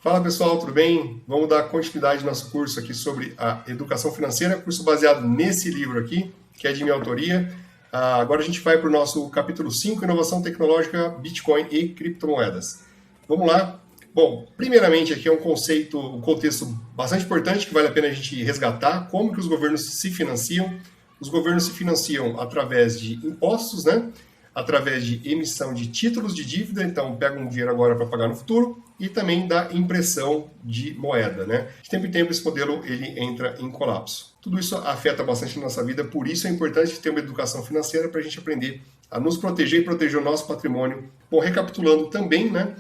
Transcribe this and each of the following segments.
Fala pessoal, tudo bem? Vamos dar continuidade ao nosso curso aqui sobre a educação financeira, curso baseado nesse livro aqui, que é de minha autoria. Agora a gente vai para o nosso capítulo 5, Inovação Tecnológica, Bitcoin e Criptomoedas. Vamos lá. Bom, primeiramente aqui é um contexto bastante importante que vale a pena a gente resgatar, como que os governos se financiam. Os governos se financiam através de impostos, né? Através de emissão de títulos de dívida, então pega um dinheiro agora para pagar no futuro, e também da impressão de moeda, né? De tempo em tempo esse modelo ele entra em colapso. Tudo isso afeta bastante a nossa vida, por isso é importante ter uma educação financeira para a gente aprender a nos proteger e proteger o nosso patrimônio. Bom, recapitulando também, né?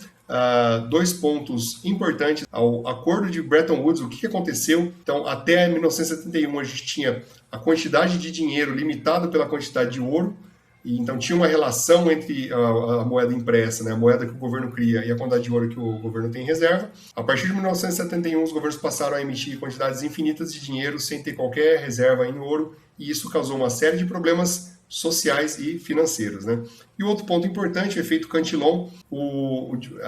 Dois pontos importantes ao acordo de Bretton Woods, o que aconteceu. Então, até 1971 a gente tinha a quantidade de dinheiro limitada pela quantidade de ouro. E, então tinha uma relação entre a moeda impressa, né, a moeda que o governo cria e a quantidade de ouro que o governo tem em reserva. A partir de 1971, os governos passaram a emitir quantidades infinitas de dinheiro sem ter qualquer reserva em ouro, e isso causou uma série de problemas sociais e financeiros, né? E o outro ponto importante, o efeito Cantillon,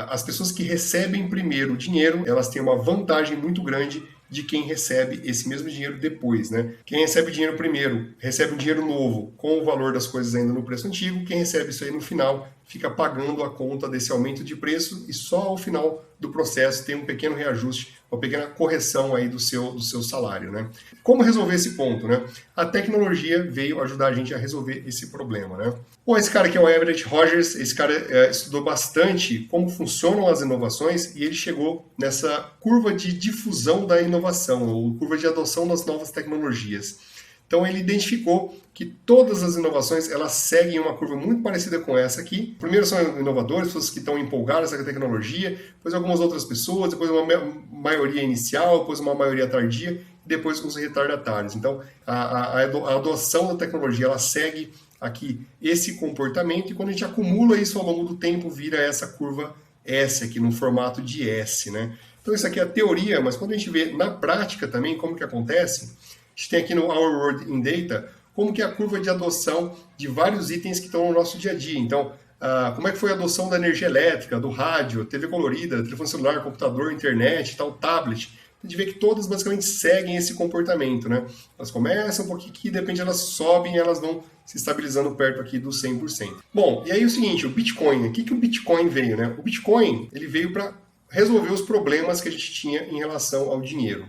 as pessoas que recebem primeiro o dinheiro, elas têm uma vantagem muito grande de quem recebe esse mesmo dinheiro depois, né? Quem recebe dinheiro primeiro, recebe um dinheiro novo com o valor das coisas ainda no preço antigo, quem recebe isso aí no final fica pagando a conta desse aumento de preço e só ao final do processo tem um pequeno reajuste, uma pequena correção aí do seu salário, né? Como resolver esse ponto, né? A tecnologia veio ajudar a gente a resolver esse problema, né? Bom, esse cara aqui é o Everett Rogers, esse cara estudou bastante como funcionam as inovações e ele chegou nessa curva de difusão da inovação, ou curva de adoção das novas tecnologias. Então ele identificou que todas as inovações elas seguem uma curva muito parecida com essa aqui. Primeiro são inovadores, pessoas que estão empolgadas com a tecnologia, depois algumas outras pessoas, depois uma maioria inicial, depois uma maioria tardia, e depois os retardatários. Então a adoção da tecnologia ela segue aqui esse comportamento, e quando a gente acumula isso ao longo do tempo, vira essa curva S aqui, no formato de S, né? Então isso aqui é a teoria, mas quando a gente vê na prática também como que acontece, a gente tem aqui no Our World in Data como que é a curva de adoção de vários itens que estão no nosso dia a dia. Então, como é que foi a adoção da energia elétrica, do rádio, TV colorida, telefone celular, computador, internet, tal, tablet. A gente vê que todas basicamente seguem esse comportamento, né? Elas começam um pouquinho aqui, de repente elas sobem e elas vão se estabilizando perto aqui do 100%. Bom, e aí o seguinte, o Bitcoin, o que o Bitcoin veio, né? O Bitcoin, ele veio para resolver os problemas que a gente tinha em relação ao dinheiro.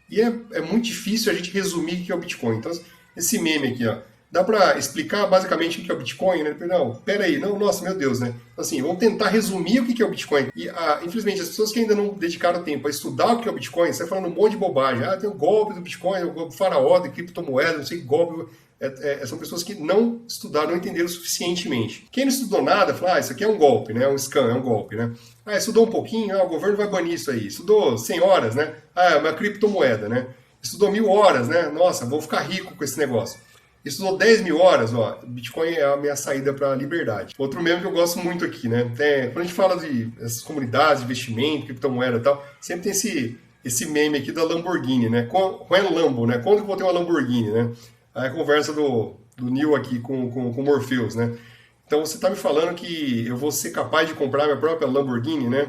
E é muito difícil a gente resumir o que é o Bitcoin. Então, esse meme aqui, ó, dá para explicar basicamente o que é o Bitcoin, né? Não, pera aí, não, nossa, meu Deus, né? Assim, vamos tentar resumir o que é o Bitcoin. E, infelizmente, as pessoas que ainda não dedicaram tempo a estudar o que é o Bitcoin, você falando um monte de bobagem. Tem o golpe do Bitcoin, o golpe faraó de criptomoeda, não sei que golpe. São pessoas que não estudaram, não entenderam suficientemente. Quem não estudou nada, fala, isso aqui é um golpe, né? É um scam, é um golpe, né? Estudou um pouquinho, o governo vai banir isso aí. Estudou 100 horas, né? É uma criptomoeda, né? Estudou 1000 horas, né? Nossa, vou ficar rico com esse negócio. Estudou 10.000 horas, ó, Bitcoin é a minha saída para a liberdade. Outro meme que eu gosto muito aqui, né? Quando a gente fala de essas comunidades, investimento, criptomoeda e tal, sempre tem esse meme aqui da Lamborghini, né? When Lambo, né? Quando que eu vou ter uma Lamborghini, né? Aí a conversa do Neo aqui com o Morpheus, né? Então você está me falando que eu vou ser capaz de comprar minha própria Lamborghini, né?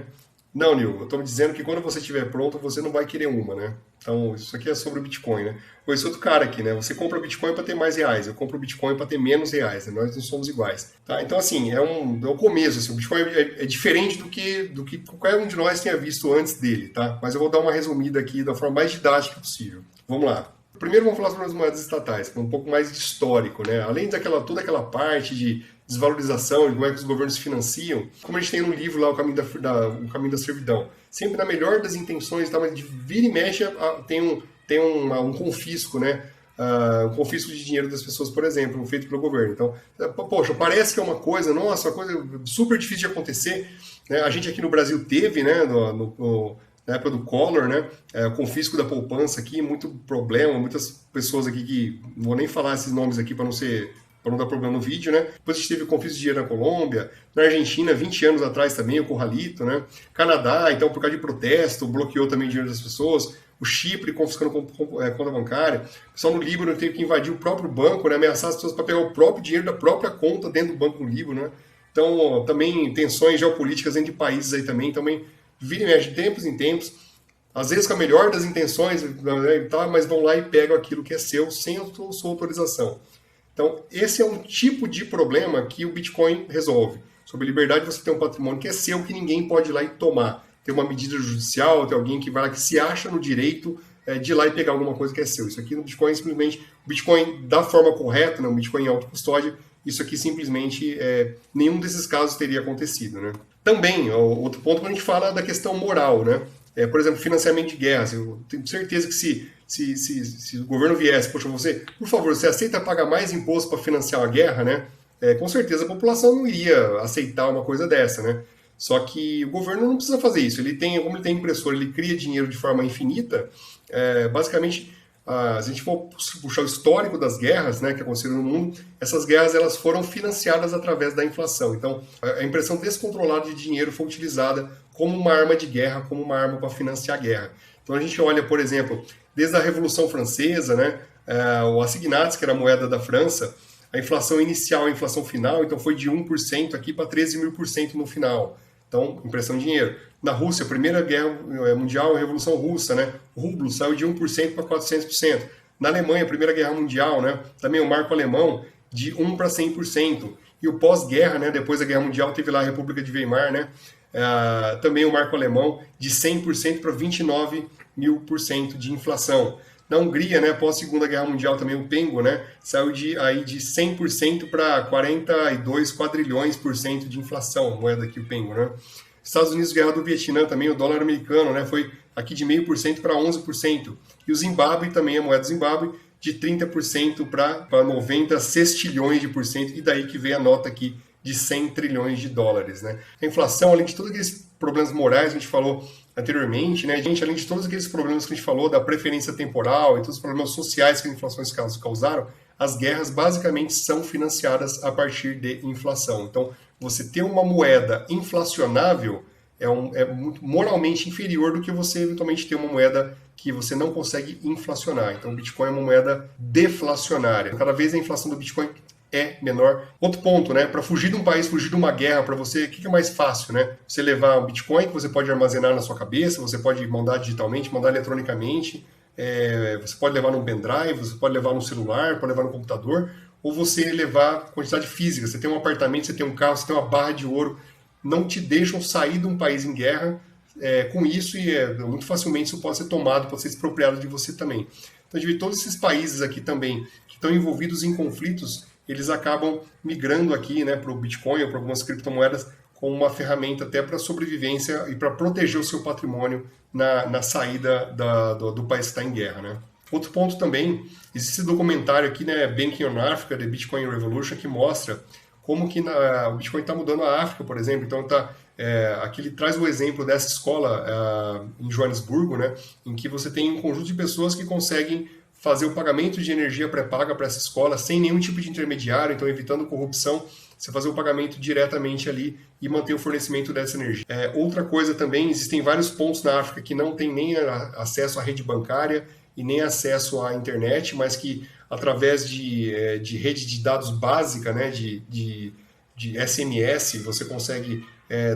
Não, Nil, eu estou me dizendo que quando você estiver pronto, você não vai querer uma, né? Então, isso aqui é sobre o Bitcoin, né? Ou esse outro cara aqui, né? Você compra Bitcoin para ter mais reais, eu compro Bitcoin para ter menos reais, né? Nós não somos iguais, tá? Então, assim, é um começo, assim, o Bitcoin é diferente do que qualquer um de nós tenha visto antes dele, tá? Mas eu vou dar uma resumida aqui da forma mais didática possível. Vamos lá. Primeiro vamos falar sobre as moedas estatais, que é um pouco mais de histórico, né? Além toda aquela parte de desvalorização, de como é que os governos se financiam, como a gente tem no livro lá, O Caminho da Servidão. Sempre na melhor das intenções, tá? Mas de vira e mexe tem um confisco, né? Um confisco de dinheiro das pessoas, por exemplo, feito pelo governo. Então, poxa, parece que é uma coisa, nossa, uma coisa super difícil de acontecer, né? A gente aqui no Brasil teve, né, na época do Collor, né, confisco da poupança aqui, muito problema, muitas pessoas aqui que, não vou nem falar esses nomes aqui para não dar problema no vídeo, né? Depois a gente teve o confisco de dinheiro na Colômbia, na Argentina, 20 anos atrás também, o Corralito, né? Canadá, então, por causa de protesto, bloqueou também o dinheiro das pessoas. O Chipre confiscando conta bancária. O pessoal no Líbano teve que invadir o próprio banco, né? Ameaçar as pessoas para pegar o próprio dinheiro da própria conta dentro do banco no Líbano, né? Então, também tensões geopolíticas entre países aí também vira e mexe de tempos em tempos, às vezes com a melhor das intenções, né, mas vão lá e pegam aquilo que é seu sem a sua autorização. Então, esse é um tipo de problema que o Bitcoin resolve. Sobre liberdade, você tem um patrimônio que é seu, que ninguém pode ir lá e tomar. Tem uma medida judicial, tem alguém que vai lá, que se acha no direito de ir lá e pegar alguma coisa que é seu. Isso aqui no Bitcoin, simplesmente, o Bitcoin da forma correta, né, o Bitcoin em autocustódia, isso aqui simplesmente, nenhum desses casos teria acontecido. Né? Também, outro ponto, quando a gente fala da questão moral, né? Por exemplo, financiamento de guerras. Eu tenho certeza que se o governo viesse, poxa, você, por favor, você aceita pagar mais imposto para financiar uma guerra, né? Com certeza a população não iria aceitar uma coisa dessa, né? Só que o governo não precisa fazer isso. Como ele tem impressora, ele cria dinheiro de forma infinita. Basicamente, se a gente for puxar o histórico das guerras, né, que aconteceram no mundo, essas guerras elas foram financiadas através da inflação. Então, a impressão descontrolada de dinheiro foi utilizada como uma arma de guerra, como uma arma para financiar a guerra. Então, a gente olha, por exemplo, desde a Revolução Francesa, né, o assignats, que era a moeda da França, a inflação inicial e a inflação final, então foi de 1% aqui para 13.000% no final. Então, impressão de dinheiro. Na Rússia, a Primeira Guerra Mundial, a Revolução Russa, né? O rublo saiu de 1% para 400%. Na Alemanha, a Primeira Guerra Mundial, né? Também o marco alemão, de 1 para 100%. E o pós-guerra, né? Depois da Guerra Mundial, teve lá a República de Weimar, né? Também o marco alemão, de 100% para 29.000% de inflação. Na Hungria, né, após a Segunda Guerra Mundial, também o pengo, né, saiu de 100% para 42 quadrilhões por cento de inflação, a moeda aqui, o pengo. Né? Estados Unidos, guerra do Vietnã, também o dólar americano, né, foi aqui de 0,5% para 11%. E o Zimbábue, também a moeda do Zimbábue, de 30% para 90 sextilhões de por cento, e daí que veio a nota aqui de 100 trilhões de dólares. Né? A inflação, além de todos aqueles problemas morais que a gente falou anteriormente, né, gente, além de todos aqueles problemas que a gente falou da preferência temporal e todos os problemas sociais que as inflações causaram, as guerras basicamente são financiadas a partir de inflação. Então, você ter uma moeda inflacionável é muito moralmente inferior do que você eventualmente ter uma moeda que você não consegue inflacionar. Então, o Bitcoin é uma moeda deflacionária. Cada vez a inflação do Bitcoin é menor. Outro ponto, né? Para fugir de um país, fugir de uma guerra, para você, o que é mais fácil, né? Você levar um Bitcoin que você pode armazenar na sua cabeça, você pode mandar digitalmente, mandar eletronicamente, você pode levar num pendrive, você pode levar no celular, pode levar no computador, ou você levar quantidade física. Você tem um apartamento, você tem um carro, você tem uma barra de ouro, não te deixam sair de um país em guerra com isso e muito facilmente isso pode ser tomado, pode ser expropriado de você também. Então, a gente vê todos esses países aqui também que estão envolvidos em conflitos, eles acabam migrando aqui, né, para o Bitcoin ou para algumas criptomoedas como uma ferramenta até para sobrevivência e para proteger o seu patrimônio na saída do país que está em guerra. Né? Outro ponto também, existe esse documentário aqui, né, Banking on Africa, The Bitcoin Revolution, que mostra como que o Bitcoin está mudando a África, por exemplo. Então, aqui ele traz o exemplo dessa escola em Joanesburgo, né, em que você tem um conjunto de pessoas que conseguem fazer o pagamento de energia pré-paga para essa escola sem nenhum tipo de intermediário, então evitando corrupção, você fazer o pagamento diretamente ali e manter o fornecimento dessa energia. Outra coisa também, existem vários pontos na África que não tem nem acesso à rede bancária e nem acesso à internet, mas que através de rede de dados básica, né, de SMS, você consegue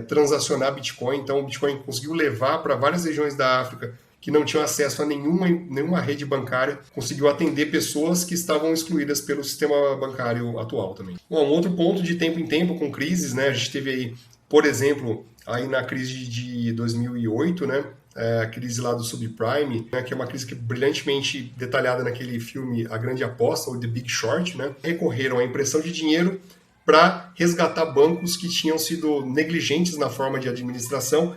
transacionar Bitcoin. Então o Bitcoin conseguiu levar para várias regiões da África que não tinham acesso a nenhuma rede bancária, conseguiu atender pessoas que estavam excluídas pelo sistema bancário atual também. Bom, um outro ponto de tempo em tempo com crises, né? A gente teve aí, por exemplo, aí na crise de 2008, né? A crise lá do subprime, né? Que é uma crise que é brilhantemente detalhada naquele filme A Grande Aposta, ou The Big Short, né? Recorreram à impressão de dinheiro para resgatar bancos que tinham sido negligentes na forma de administração.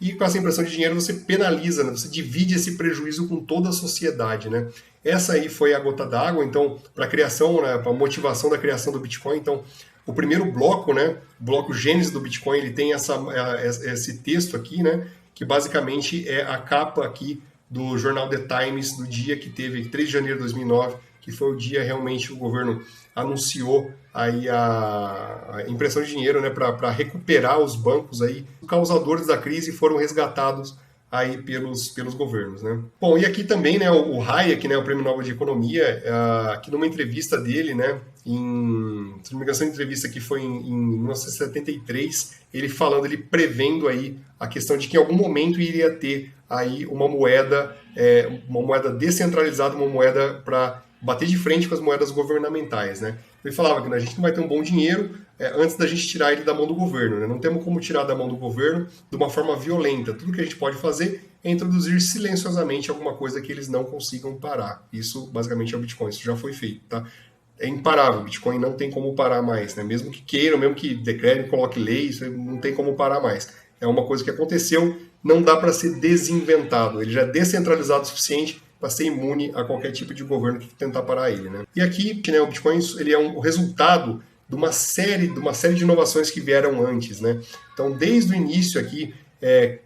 E com essa impressão de dinheiro você penaliza, né? Você divide esse prejuízo com toda a sociedade. Né? Essa aí foi a gota d'água, então, para a criação, né, para a motivação da criação do Bitcoin. Então, o primeiro bloco, né, o bloco Gênesis do Bitcoin, ele tem esse texto aqui, né, que basicamente é a capa aqui do jornal The Times, do dia que teve, 3 de janeiro de 2009, que foi o dia realmente que o governo anunciou aí a impressão de dinheiro, né, para recuperar os bancos aí. Os causadores da crise foram resgatados aí pelos governos, né? Bom, e aqui também, né, o Hayek, né, o Prêmio Nobel de Economia, aqui numa entrevista dele, né, se não me engano, essa entrevista aqui foi em 1973, ele prevendo aí a questão de que em algum momento iria ter aí uma moeda descentralizada, uma moeda para bater de frente com as moedas governamentais, né? Ele falava que a gente não vai ter um bom dinheiro antes da gente tirar ele da mão do governo, né? Não temos como tirar da mão do governo de uma forma violenta. Tudo que a gente pode fazer é introduzir silenciosamente alguma coisa que eles não consigam parar. Isso basicamente é o Bitcoin, isso já foi feito, tá? É imparável, o Bitcoin não tem como parar mais, né? Mesmo que queiram, mesmo que decretem, coloque lei, isso não tem como parar mais. É uma coisa que aconteceu, não dá para ser desinventado. Ele já é descentralizado o suficiente para ser imune a qualquer tipo de governo que tentar parar ele, né? E aqui, né, o Bitcoin ele é o resultado de uma série de inovações que vieram antes, né? Então, desde o início aqui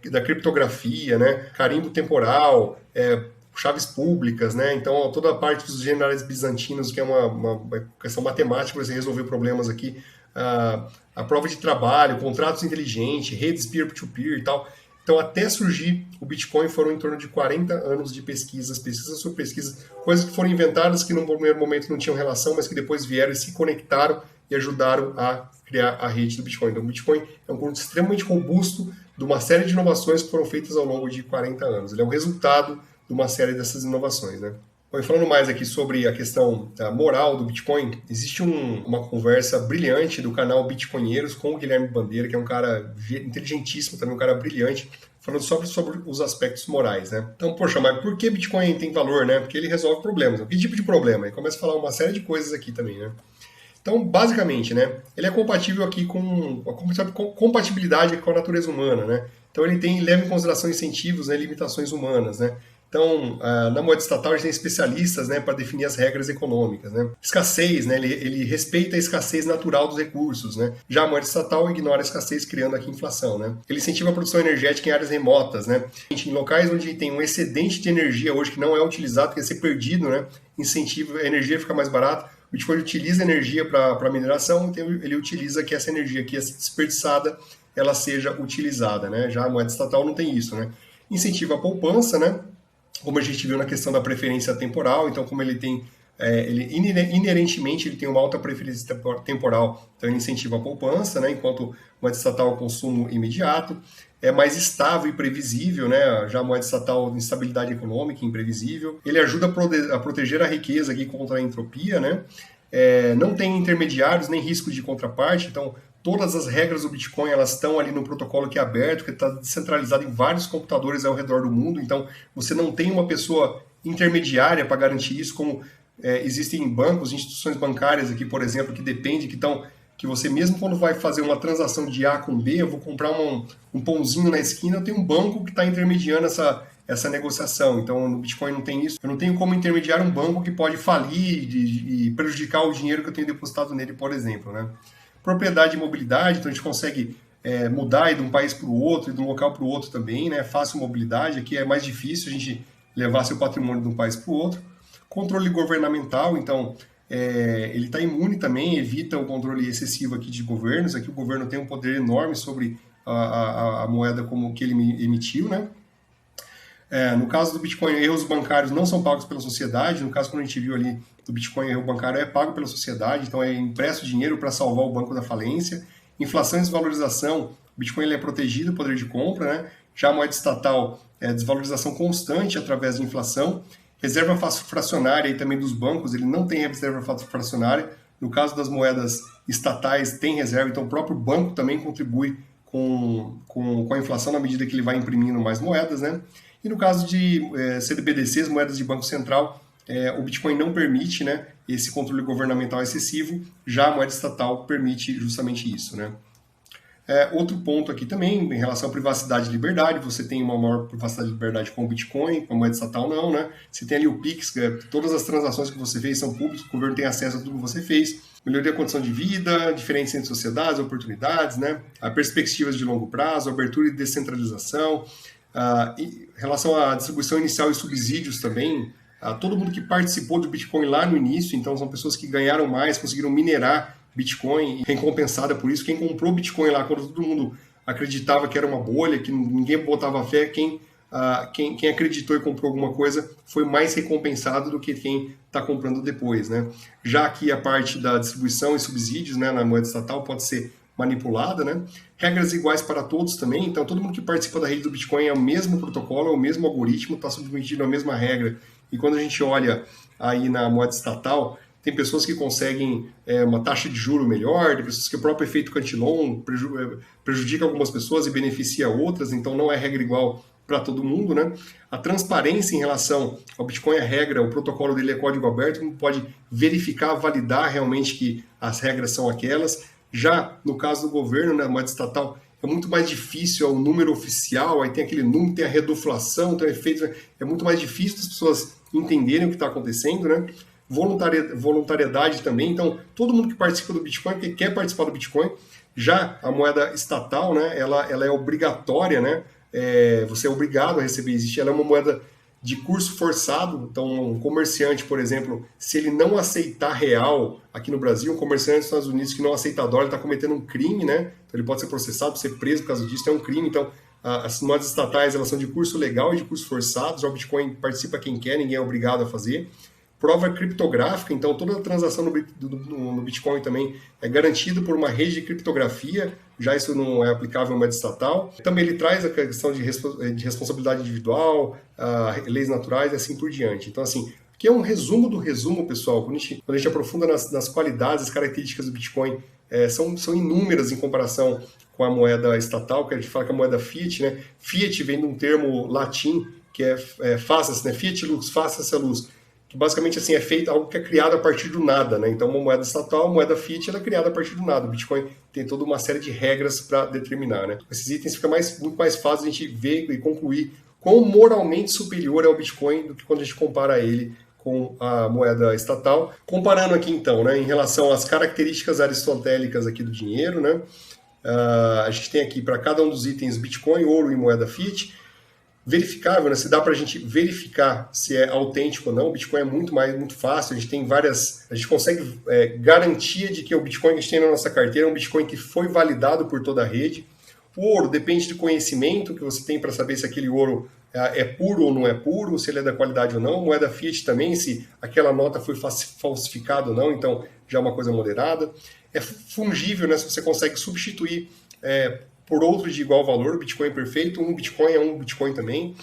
da criptografia, né, carimbo temporal, chaves públicas, né? Então, toda a parte dos generais bizantinos, que é uma questão matemática para você resolver problemas aqui, a prova de trabalho, contratos inteligentes, redes peer-to-peer e tal. Então, até surgir o Bitcoin, foram em torno de 40 anos de pesquisas sobre pesquisas, coisas que foram inventadas que no primeiro momento não tinham relação, mas que depois vieram e se conectaram e ajudaram a criar a rede do Bitcoin. Então, o Bitcoin é um conjunto extremamente robusto de uma série de inovações que foram feitas ao longo de 40 anos. Ele é um resultado de uma série dessas inovações, né? Bom, e falando mais aqui sobre a questão moral do Bitcoin, existe uma conversa brilhante do canal Bitcoinheiros com o Guilherme Bandeira, que é um cara inteligentíssimo, também um cara brilhante, falando sobre os aspectos morais, né? Então, poxa, mas por que Bitcoin tem valor, né? Porque ele resolve problemas. Que tipo de problema? Ele começa a falar uma série de coisas aqui também, né? Então, basicamente, né, ele é compatível aqui com a compatibilidade com a natureza humana, né? Então, ele leva em consideração incentivos, né, limitações humanas, né? Então, na moeda estatal, a gente tem especialistas, né, para definir as regras econômicas, né? Escassez, né, ele respeita a escassez natural dos recursos, né? Já a moeda estatal ignora a escassez, criando aqui inflação, né? Ele incentiva a produção energética em áreas remotas, né? Em locais onde tem um excedente de energia hoje que não é utilizado, que ia ser perdido, né? Incentiva a energia a ficar mais barata. O Bitcoin utiliza energia para mineração, então ele utiliza que essa energia que ia ser desperdiçada, ela seja utilizada, né? Já a moeda estatal não tem isso, né? Incentiva a poupança, né? Como a gente viu na questão da preferência temporal, então como ele tem, inerentemente ele tem uma alta preferência temporal, então ele incentiva a poupança, né? Enquanto moeda estatal é o consumo imediato, é mais estável e previsível, né? Já a moeda estatal, instabilidade econômica, imprevisível. Ele ajuda a proteger a riqueza aqui contra a entropia, né? Não tem intermediários nem risco de contraparte, então todas as regras do Bitcoin elas estão ali no protocolo que é aberto, que está descentralizado em vários computadores ao redor do mundo, então você não tem uma pessoa intermediária para garantir isso, como existem bancos, instituições bancárias aqui, por exemplo, que depende, que você mesmo quando vai fazer uma transação de A com B, eu vou comprar um pãozinho na esquina, eu tenho um banco que está intermediando essa negociação. Então, no Bitcoin não tem isso. Eu não tenho como intermediar um banco que pode falir e prejudicar o dinheiro que eu tenho depositado nele, por exemplo, né? Propriedade e mobilidade, então a gente consegue mudar de um país para o outro e de um local para o outro também, né? Fácil mobilidade, aqui é mais difícil a gente levar seu patrimônio de um país para o outro. Controle governamental, então ele está imune também, evita o controle excessivo aqui de governos. Aqui o governo tem um poder enorme sobre a moeda como que ele emitiu, né? No caso do Bitcoin, erros bancários não são pagos pela sociedade. No caso, quando a gente viu ali do Bitcoin, erro bancário é pago pela sociedade, então é impresso dinheiro para salvar o banco da falência. Inflação e desvalorização, o Bitcoin ele é protegido, poder de compra, né? Já a moeda estatal é desvalorização constante através de inflação. Reserva fracionária e também dos bancos, ele não tem reserva fracionária. No caso das moedas estatais, tem reserva, então o próprio banco também contribui com a inflação na medida que ele vai imprimindo mais moedas, né? E no caso de CBDCs, moedas de Banco Central, o Bitcoin não permite, né, esse controle governamental excessivo, já a moeda estatal permite justamente isso, né? Outro ponto aqui também, em relação à privacidade e liberdade, você tem uma maior privacidade e liberdade com o Bitcoin, com a moeda estatal não, né? Você tem ali o Pix, todas as transações que você fez são públicas, o governo tem acesso a tudo que você fez, melhoria da condição de vida, diferença entre sociedades, oportunidades, né? Perspectivas de longo prazo, abertura e descentralização, em relação à distribuição inicial e subsídios também, todo mundo que participou do Bitcoin lá no início, então são pessoas que ganharam mais, conseguiram minerar Bitcoin, recompensada por isso. Quem comprou Bitcoin lá, quando todo mundo acreditava que era uma bolha, que ninguém botava fé, quem quem acreditou e comprou alguma coisa foi mais recompensado do que quem está comprando depois, né? Já que a parte da distribuição e subsídios, né, na moeda estatal pode ser manipulada, né? Regras iguais para todos também, então todo mundo que participa da rede do Bitcoin é o mesmo protocolo, é o mesmo algoritmo, está submetido à mesma regra. E quando a gente olha aí na moeda estatal, tem pessoas que conseguem uma taxa de juro melhor, tem pessoas que o próprio efeito Cantillon prejudica algumas pessoas e beneficia outras, então não é regra igual para todo mundo, né? A transparência em relação ao Bitcoin é regra, o protocolo dele é código aberto, não pode verificar, validar realmente que as regras são aquelas. Já no caso do governo, né, a moeda estatal, é muito mais difícil, é o número oficial, aí tem aquele número, tem a reduflação, tem efeitos, é muito mais difícil das pessoas entenderem o que está acontecendo, né? Voluntariedade também, então todo mundo que participa do Bitcoin, que quer participar do Bitcoin, já a moeda estatal, né, ela é obrigatória, né? Você é obrigado a receber, ela é uma moeda de curso forçado, então um comerciante, por exemplo, se ele não aceitar real aqui no Brasil, um comerciante dos Estados Unidos que não aceita dólar, ele está cometendo um crime, né? Então ele pode ser processado, ser preso por causa disso, é um crime. Então as moedas estatais elas são de curso legal e de curso forçado, já o Bitcoin participa quem quer, ninguém é obrigado a fazer. Prova criptográfica, então toda a transação no Bitcoin também é garantida por uma rede de criptografia, já isso não é aplicável em moeda estatal. Também ele traz a questão de responsabilidade individual, leis naturais e assim por diante. Então, assim, aqui é um resumo do resumo, pessoal. Quando a gente aprofunda nas qualidades, as características do Bitcoin, são inúmeras em comparação com a moeda estatal, que a gente fala que é a moeda fiat, né? Fiat vem de um termo latim, que faça-se, né? Fiat lux, faça-se a luz, que basicamente assim é feito algo que é criado a partir do nada, né? Então uma moeda estatal, uma moeda fiat, ela é criada a partir do nada. O Bitcoin tem toda uma série de regras para determinar, né? Esses itens fica muito mais fácil a gente ver e concluir quão moralmente superior é o Bitcoin do que quando a gente compara ele com a moeda estatal. Comparando aqui então, né, em relação às características aristotélicas aqui do dinheiro, né? A gente tem aqui para cada um dos itens Bitcoin, ouro e moeda fiat, verificável, né? Se dá para a gente verificar se é autêntico ou não. O Bitcoin é muito fácil, a gente tem a gente consegue garantia de que o Bitcoin que a gente tem na nossa carteira é um Bitcoin que foi validado por toda a rede. O ouro depende do conhecimento que você tem para saber se aquele ouro é puro ou não é puro, se ele é da qualidade ou não. Moeda fiat também, se aquela nota foi falsificada ou não, então já é uma coisa moderada. É fungível, né? Se você consegue substituir por outro de igual valor, o Bitcoin é perfeito, um Bitcoin é um Bitcoin também.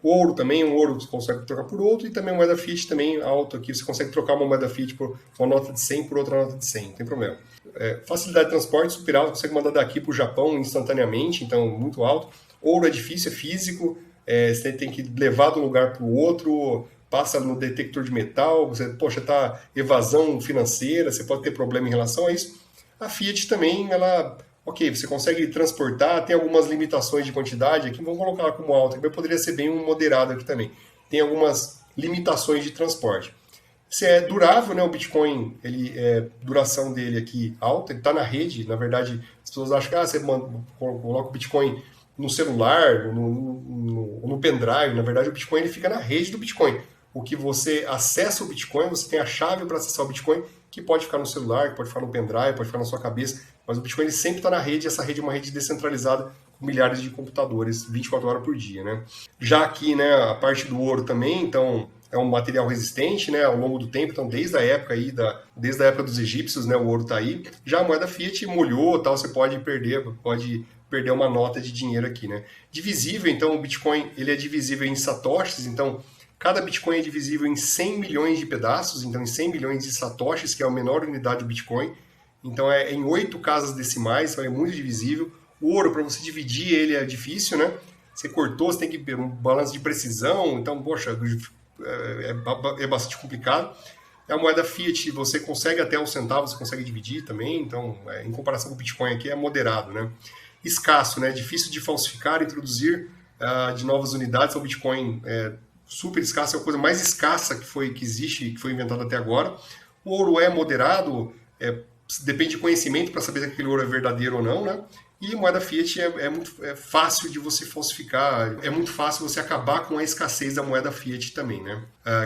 O ouro também, um ouro você consegue trocar por outro, e também a moeda fiat também alto aqui, você consegue trocar uma moeda fiat por uma nota de 100 por outra nota de 100, não tem problema. Facilidade de transporte super alta, você consegue mandar daqui para o Japão instantaneamente, então muito alto. Ouro é difícil, é físico, você tem que levar de um lugar para o outro, passa no detector de metal, você está evasão financeira, você pode ter problema em relação a isso. A Fiat também, ok, você consegue transportar, tem algumas limitações de quantidade aqui, vamos colocar ela como alta, mas poderia ser bem um moderado aqui também. Tem algumas limitações de transporte. Se é durável, né, o Bitcoin, duração dele aqui alta, ele está na rede, na verdade, as pessoas acham que você coloca o Bitcoin no celular, no pendrive, na verdade o Bitcoin ele fica na rede do Bitcoin. O que você acessa o Bitcoin, você tem a chave para acessar o Bitcoin, que pode ficar no celular, que pode ficar no pendrive, pode ficar na sua cabeça, mas o Bitcoin ele sempre está na rede, e essa rede é uma rede descentralizada com milhares de computadores 24 horas por dia, né? Já aqui, né, a parte do ouro também, então é um material resistente, né, ao longo do tempo, então desde a época desde a época dos egípcios, né, o ouro está aí. Já a moeda fiat molhou, tal, você pode perder uma nota de dinheiro aqui, né? Divisível, então o Bitcoin ele é divisível em satoshis, então cada Bitcoin é divisível em 100 milhões de pedaços, então em 100 milhões de satoshis, que é a menor unidade do Bitcoin. Então é em 8 casas decimais, então é muito divisível. O ouro, para você dividir ele é difícil, né? Você cortou, você tem que ter um balanço de precisão, então, poxa, é bastante complicado. A moeda fiat, você consegue até um centavo, você consegue dividir também, então, em comparação com o Bitcoin aqui, é moderado, né? Escasso, né? Difícil de falsificar, introduzir de novas unidades. O Bitcoin super escasso, é a coisa mais escassa que existe, que foi inventada até agora. O ouro é moderado, depende de conhecimento para saber se aquele ouro é verdadeiro ou não, né? E moeda fiat é muito fácil de você falsificar, é muito fácil você acabar com a escassez da moeda fiat também, né?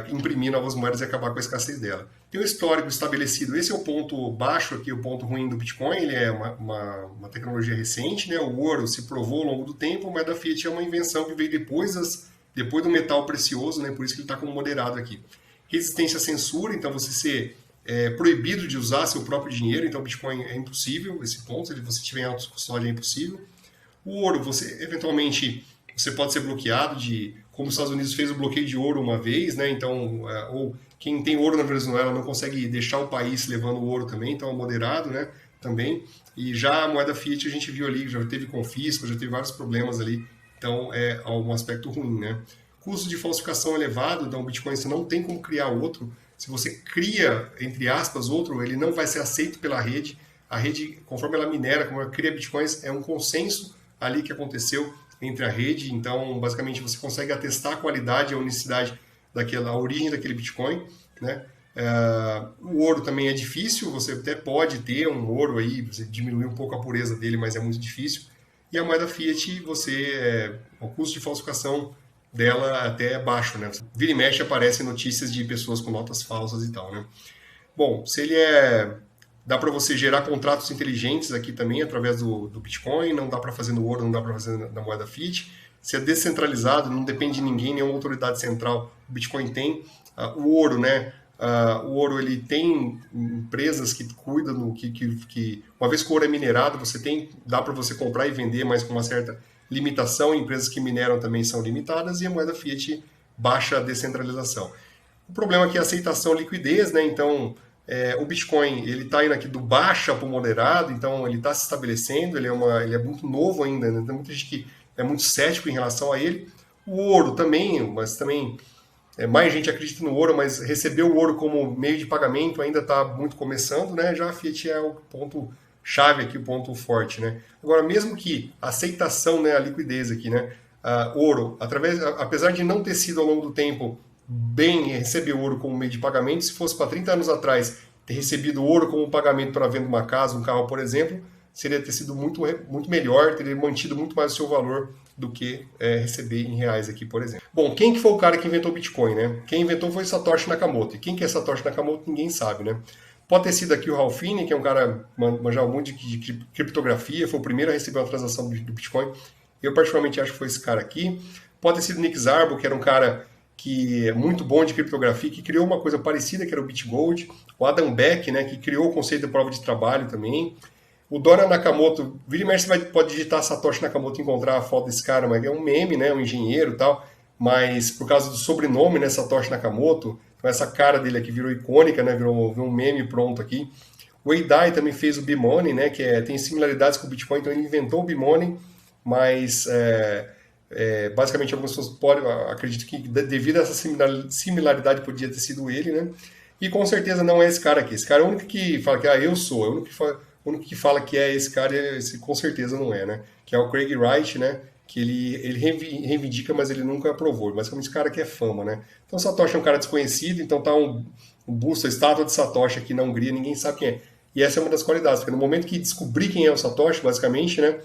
Imprimir novas moedas e acabar com a escassez dela. tem o histórico estabelecido. Esse é o ponto baixo aqui, o ponto ruim do Bitcoin. Ele é uma tecnologia recente, né? O ouro se provou ao longo do tempo, mas a moeda fiat é uma invenção que veio depois do metal precioso, né? Por isso que ele está como moderado aqui. Resistência à censura, então você ser proibido de usar seu próprio dinheiro, então o Bitcoin é impossível, esse ponto, se você tiver em autocustódia é impossível. O ouro, eventualmente, você pode ser bloqueado como os Estados Unidos fez o bloqueio de ouro uma vez, né? Então, ou quem tem ouro na Venezuela não consegue deixar o país levando o ouro também, então é moderado, né? Também. E já a moeda fiat a gente viu ali, já teve confisco, já teve vários problemas ali, então é um aspecto ruim, né? Custo de falsificação elevado, então o Bitcoin você não tem como criar outro. Se você cria, entre aspas, outro, ele não vai ser aceito pela rede. A rede, conforme ela minera, como ela cria Bitcoins, é um consenso ali que aconteceu entre a rede, então basicamente você consegue atestar a qualidade e a unicidade a origem daquele Bitcoin, né? O ouro também é difícil, você até pode ter um ouro aí, você diminuir um pouco a pureza dele, mas é muito difícil. E a moeda fiat, o custo de falsificação dela até é baixo, né? Vira e mexe aparecem notícias de pessoas com notas falsas e tal, né? Bom, se ele dá para você gerar contratos inteligentes aqui também através do Bitcoin, não dá para fazer no ouro, não dá para fazer na moeda fiat. Se é descentralizado, não depende de ninguém, nenhuma autoridade central, o Bitcoin tem. O ouro, né? O ouro ele tem empresas que cuidam que uma vez que o ouro é minerado, dá para você comprar e vender, mas com uma certa limitação. Empresas que mineram também são limitadas e a moeda fiat baixa a descentralização. O problema aqui é a aceitação e liquidez, né? Então o Bitcoin ele está indo aqui do baixa para o moderado, então ele está se estabelecendo, ele é muito novo ainda, né? Tem muita gente que é muito cético em relação a ele. O ouro também, mas também mais gente acredita no ouro, mas receber o ouro como meio de pagamento ainda está muito começando, né? Já a Fiat é o ponto chave aqui, o ponto forte, né? Agora, mesmo que a aceitação, né, a liquidez aqui, né? Ouro, apesar de não ter sido ao longo do tempo bem receber ouro como meio de pagamento, se fosse para 30 anos atrás ter recebido ouro como pagamento para venda de uma casa, um carro, por exemplo, seria ter sido muito, muito melhor, teria mantido muito mais o seu valor do que receber em reais aqui, por exemplo. Bom, quem que foi o cara que inventou o Bitcoin, né? Quem inventou foi Satoshi Nakamoto. E quem que é Satoshi Nakamoto, ninguém sabe, né? Pode ter sido aqui o Ralph Finney, que é um cara manjava muito de criptografia, foi o primeiro a receber uma transação do Bitcoin. Eu particularmente acho que foi esse cara aqui. Pode ter sido Nick Szabo, que era um cara que é muito bom de criptografia, que criou uma coisa parecida, que era o BitGold. O Adam Beck, né, que criou o conceito de prova de trabalho também. O Dora Nakamoto, vira e mexe, você pode digitar Satoshi Nakamoto e encontrar a foto desse cara, mas é um meme, né, um engenheiro e tal, mas por causa do sobrenome, né, Satoshi Nakamoto, então essa cara dele aqui virou icônica, né, virou um meme pronto aqui. O Eidai também fez o B-Money, né, que tem similaridades com o Bitcoin, então ele inventou o B-Money, mas basicamente algumas pessoas acreditam que devido a essa similaridade podia ter sido ele, né, e com certeza não é esse cara aqui. Esse cara é o único que fala que eu sou, é o único que fala que é esse cara, esse com certeza não é, né? Que é o Craig Wright, né? Que ele reivindica, mas ele nunca aprovou. Basicamente, esse cara que é fama, né? Então, Satoshi é um cara desconhecido, então tá um busto, a estátua de Satoshi aqui na Hungria, ninguém sabe quem é. E essa é uma das qualidades, porque no momento que descobrir quem é o Satoshi, basicamente, né?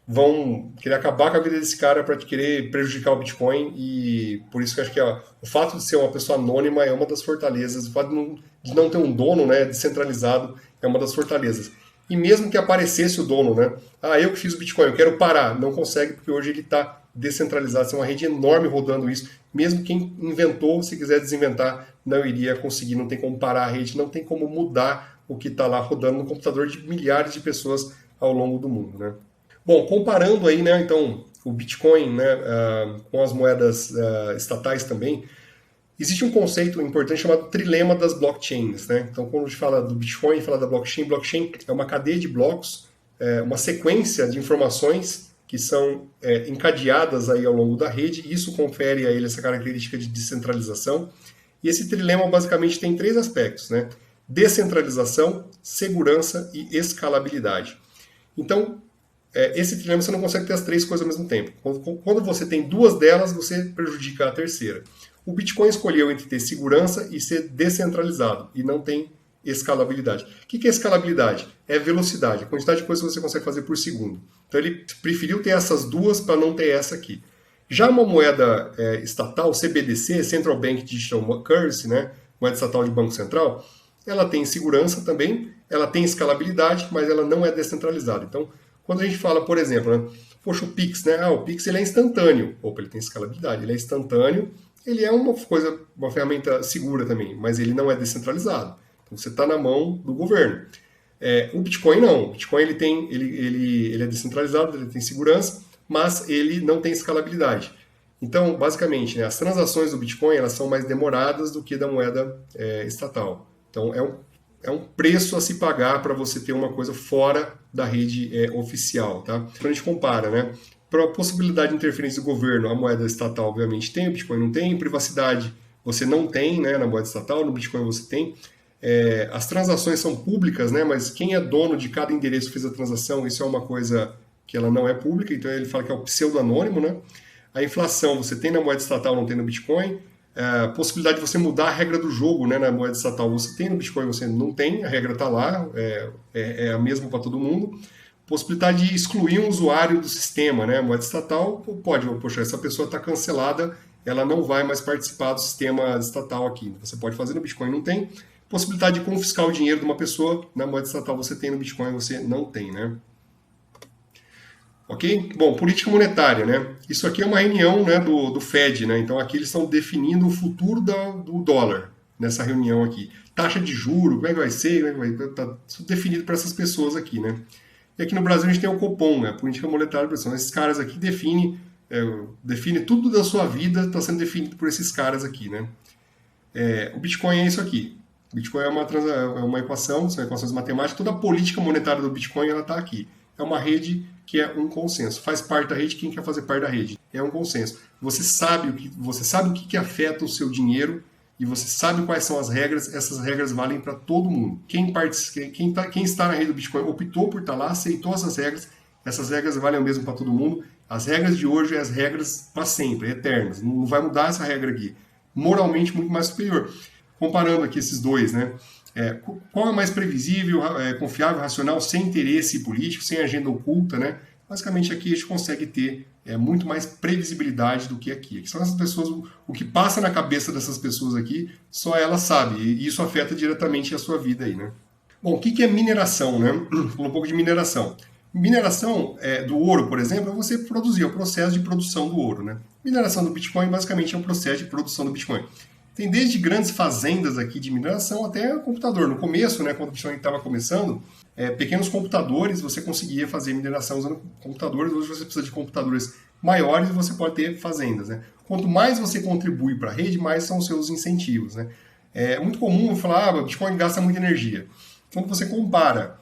Vão querer acabar com a vida desse cara para querer prejudicar o Bitcoin, e por isso que eu acho que o fato de ser uma pessoa anônima é uma das fortalezas, o fato de não ter um dono, né, descentralizado, é uma das fortalezas. E mesmo que aparecesse o dono, né? Eu que fiz o Bitcoin, eu quero parar. Não consegue, porque hoje ele está descentralizado. Tem uma rede enorme rodando isso. Mesmo quem inventou, se quiser desinventar, não iria conseguir. Não tem como parar a rede, não tem como mudar o que está lá rodando no computador de milhares de pessoas ao longo do mundo, né? Bom, comparando aí, né, então, o Bitcoin, né, com as moedas estatais também, existe um conceito importante chamado trilema das blockchains, né? Então, quando a gente fala do Bitcoin, fala da blockchain é uma cadeia de blocos, uma sequência de informações que são encadeadas aí ao longo da rede, e isso confere a ele essa característica de descentralização. E esse trilema basicamente tem 3 aspectos, né? Descentralização, segurança e escalabilidade. Então, esse trilema você não consegue ter as 3 coisas ao mesmo tempo. Quando você tem 2 delas, você prejudica a terceira. O Bitcoin escolheu entre ter segurança e ser descentralizado, e não tem escalabilidade. O que é escalabilidade? É velocidade, a quantidade de coisas que você consegue fazer por segundo. Então ele preferiu ter essas 2 para não ter essa aqui. Já uma moeda estatal, CBDC, Central Bank Digital Currency, né, moeda estatal de Banco Central, ela tem segurança também, ela tem escalabilidade, mas ela não é descentralizada. Então, quando a gente fala, por exemplo, né, poxa, o Pix, né? O Pix ele é instantâneo. Opa, ele tem escalabilidade, ele é instantâneo, ele é uma coisa, uma ferramenta segura também, mas ele não é descentralizado. Então, você está na mão do governo. O Bitcoin não. O Bitcoin ele é descentralizado, ele tem segurança, mas ele não tem escalabilidade. Então, basicamente, né, as transações do Bitcoin elas são mais demoradas do que da moeda estatal. Então, é um preço a se pagar para você ter uma coisa fora da rede oficial. Tá? Quando a gente compara, né, para a possibilidade de interferência do governo, a moeda estatal obviamente tem, o Bitcoin não tem, privacidade você não tem, né, na moeda estatal, no Bitcoin você tem. As transações são públicas, né, mas quem é dono de cada endereço que fez a transação, isso é uma coisa que ela não é pública, então ele fala que é o pseudo-anônimo, né? A inflação você tem na moeda estatal, não tem no Bitcoin. A possibilidade de você mudar a regra do jogo, né, na moeda estatal você tem, no Bitcoin você não tem, a regra está lá, é a mesma para todo mundo. Possibilidade de excluir um usuário do sistema, né, moeda estatal, pode, poxa, essa pessoa está cancelada, ela não vai mais participar do sistema estatal aqui. Você pode fazer no Bitcoin, não tem. Possibilidade de confiscar o dinheiro de uma pessoa, na moeda estatal você tem, no Bitcoin você não tem, né. Ok? Bom, política monetária, né? Isso aqui é uma reunião, né, do Fed, né? Então aqui eles estão definindo o futuro do dólar nessa reunião aqui. Taxa de juros, como é que vai ser? Como é que vai, tá definido para essas pessoas aqui, né? E aqui no Brasil a gente tem o Copom, né? A política monetária, esses caras aqui define tudo da sua vida, está sendo definido por esses caras aqui, né? O Bitcoin é isso aqui. O Bitcoin é uma equação, são equações matemáticas. Toda a política monetária do Bitcoin ela está aqui. É uma rede que é um consenso. Faz parte da rede quem quer fazer parte da rede. É um consenso. Você sabe o que afeta o seu dinheiro e você sabe quais são as regras. Essas regras valem para todo mundo. Quem está na rede do Bitcoin optou por estar lá, aceitou essas regras valem o mesmo para todo mundo. As regras de hoje é as regras para sempre, eternas. Não vai mudar essa regra aqui. Moralmente muito mais superior. Comparando aqui esses dois, né? Qual é mais previsível, confiável, racional, sem interesse político, sem agenda oculta, né? Basicamente aqui a gente consegue ter muito mais previsibilidade do que aqui. Aqui são essas pessoas, o que passa na cabeça dessas pessoas aqui, só ela sabe, e isso afeta diretamente a sua vida aí, né? Bom, o que é mineração, né? Um pouco de mineração. Mineração do ouro, por exemplo, é você produzir, é o processo de produção do ouro, né? Mineração do Bitcoin, basicamente, é o processo de produção do Bitcoin. Tem desde grandes fazendas aqui de mineração até computador. No começo, né, quando o Bitcoin estava começando, pequenos computadores você conseguia fazer mineração usando computadores. Hoje você precisa de computadores maiores e você pode ter fazendas, né? Quanto mais você contribui para a rede, mais são os seus incentivos, né? É muito comum falar que o Bitcoin gasta muita energia. Quando você compara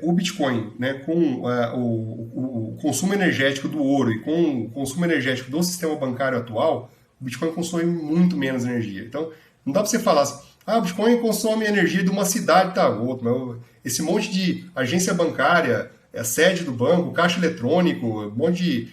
o Bitcoin, né, com o consumo energético do ouro e com o consumo energético do sistema bancário atual, o Bitcoin consome muito menos energia. Então, não dá para você falar assim, o Bitcoin consome energia de uma cidade, tá, outra. Mas esse monte de agência bancária, a sede do banco, caixa eletrônico, um monte de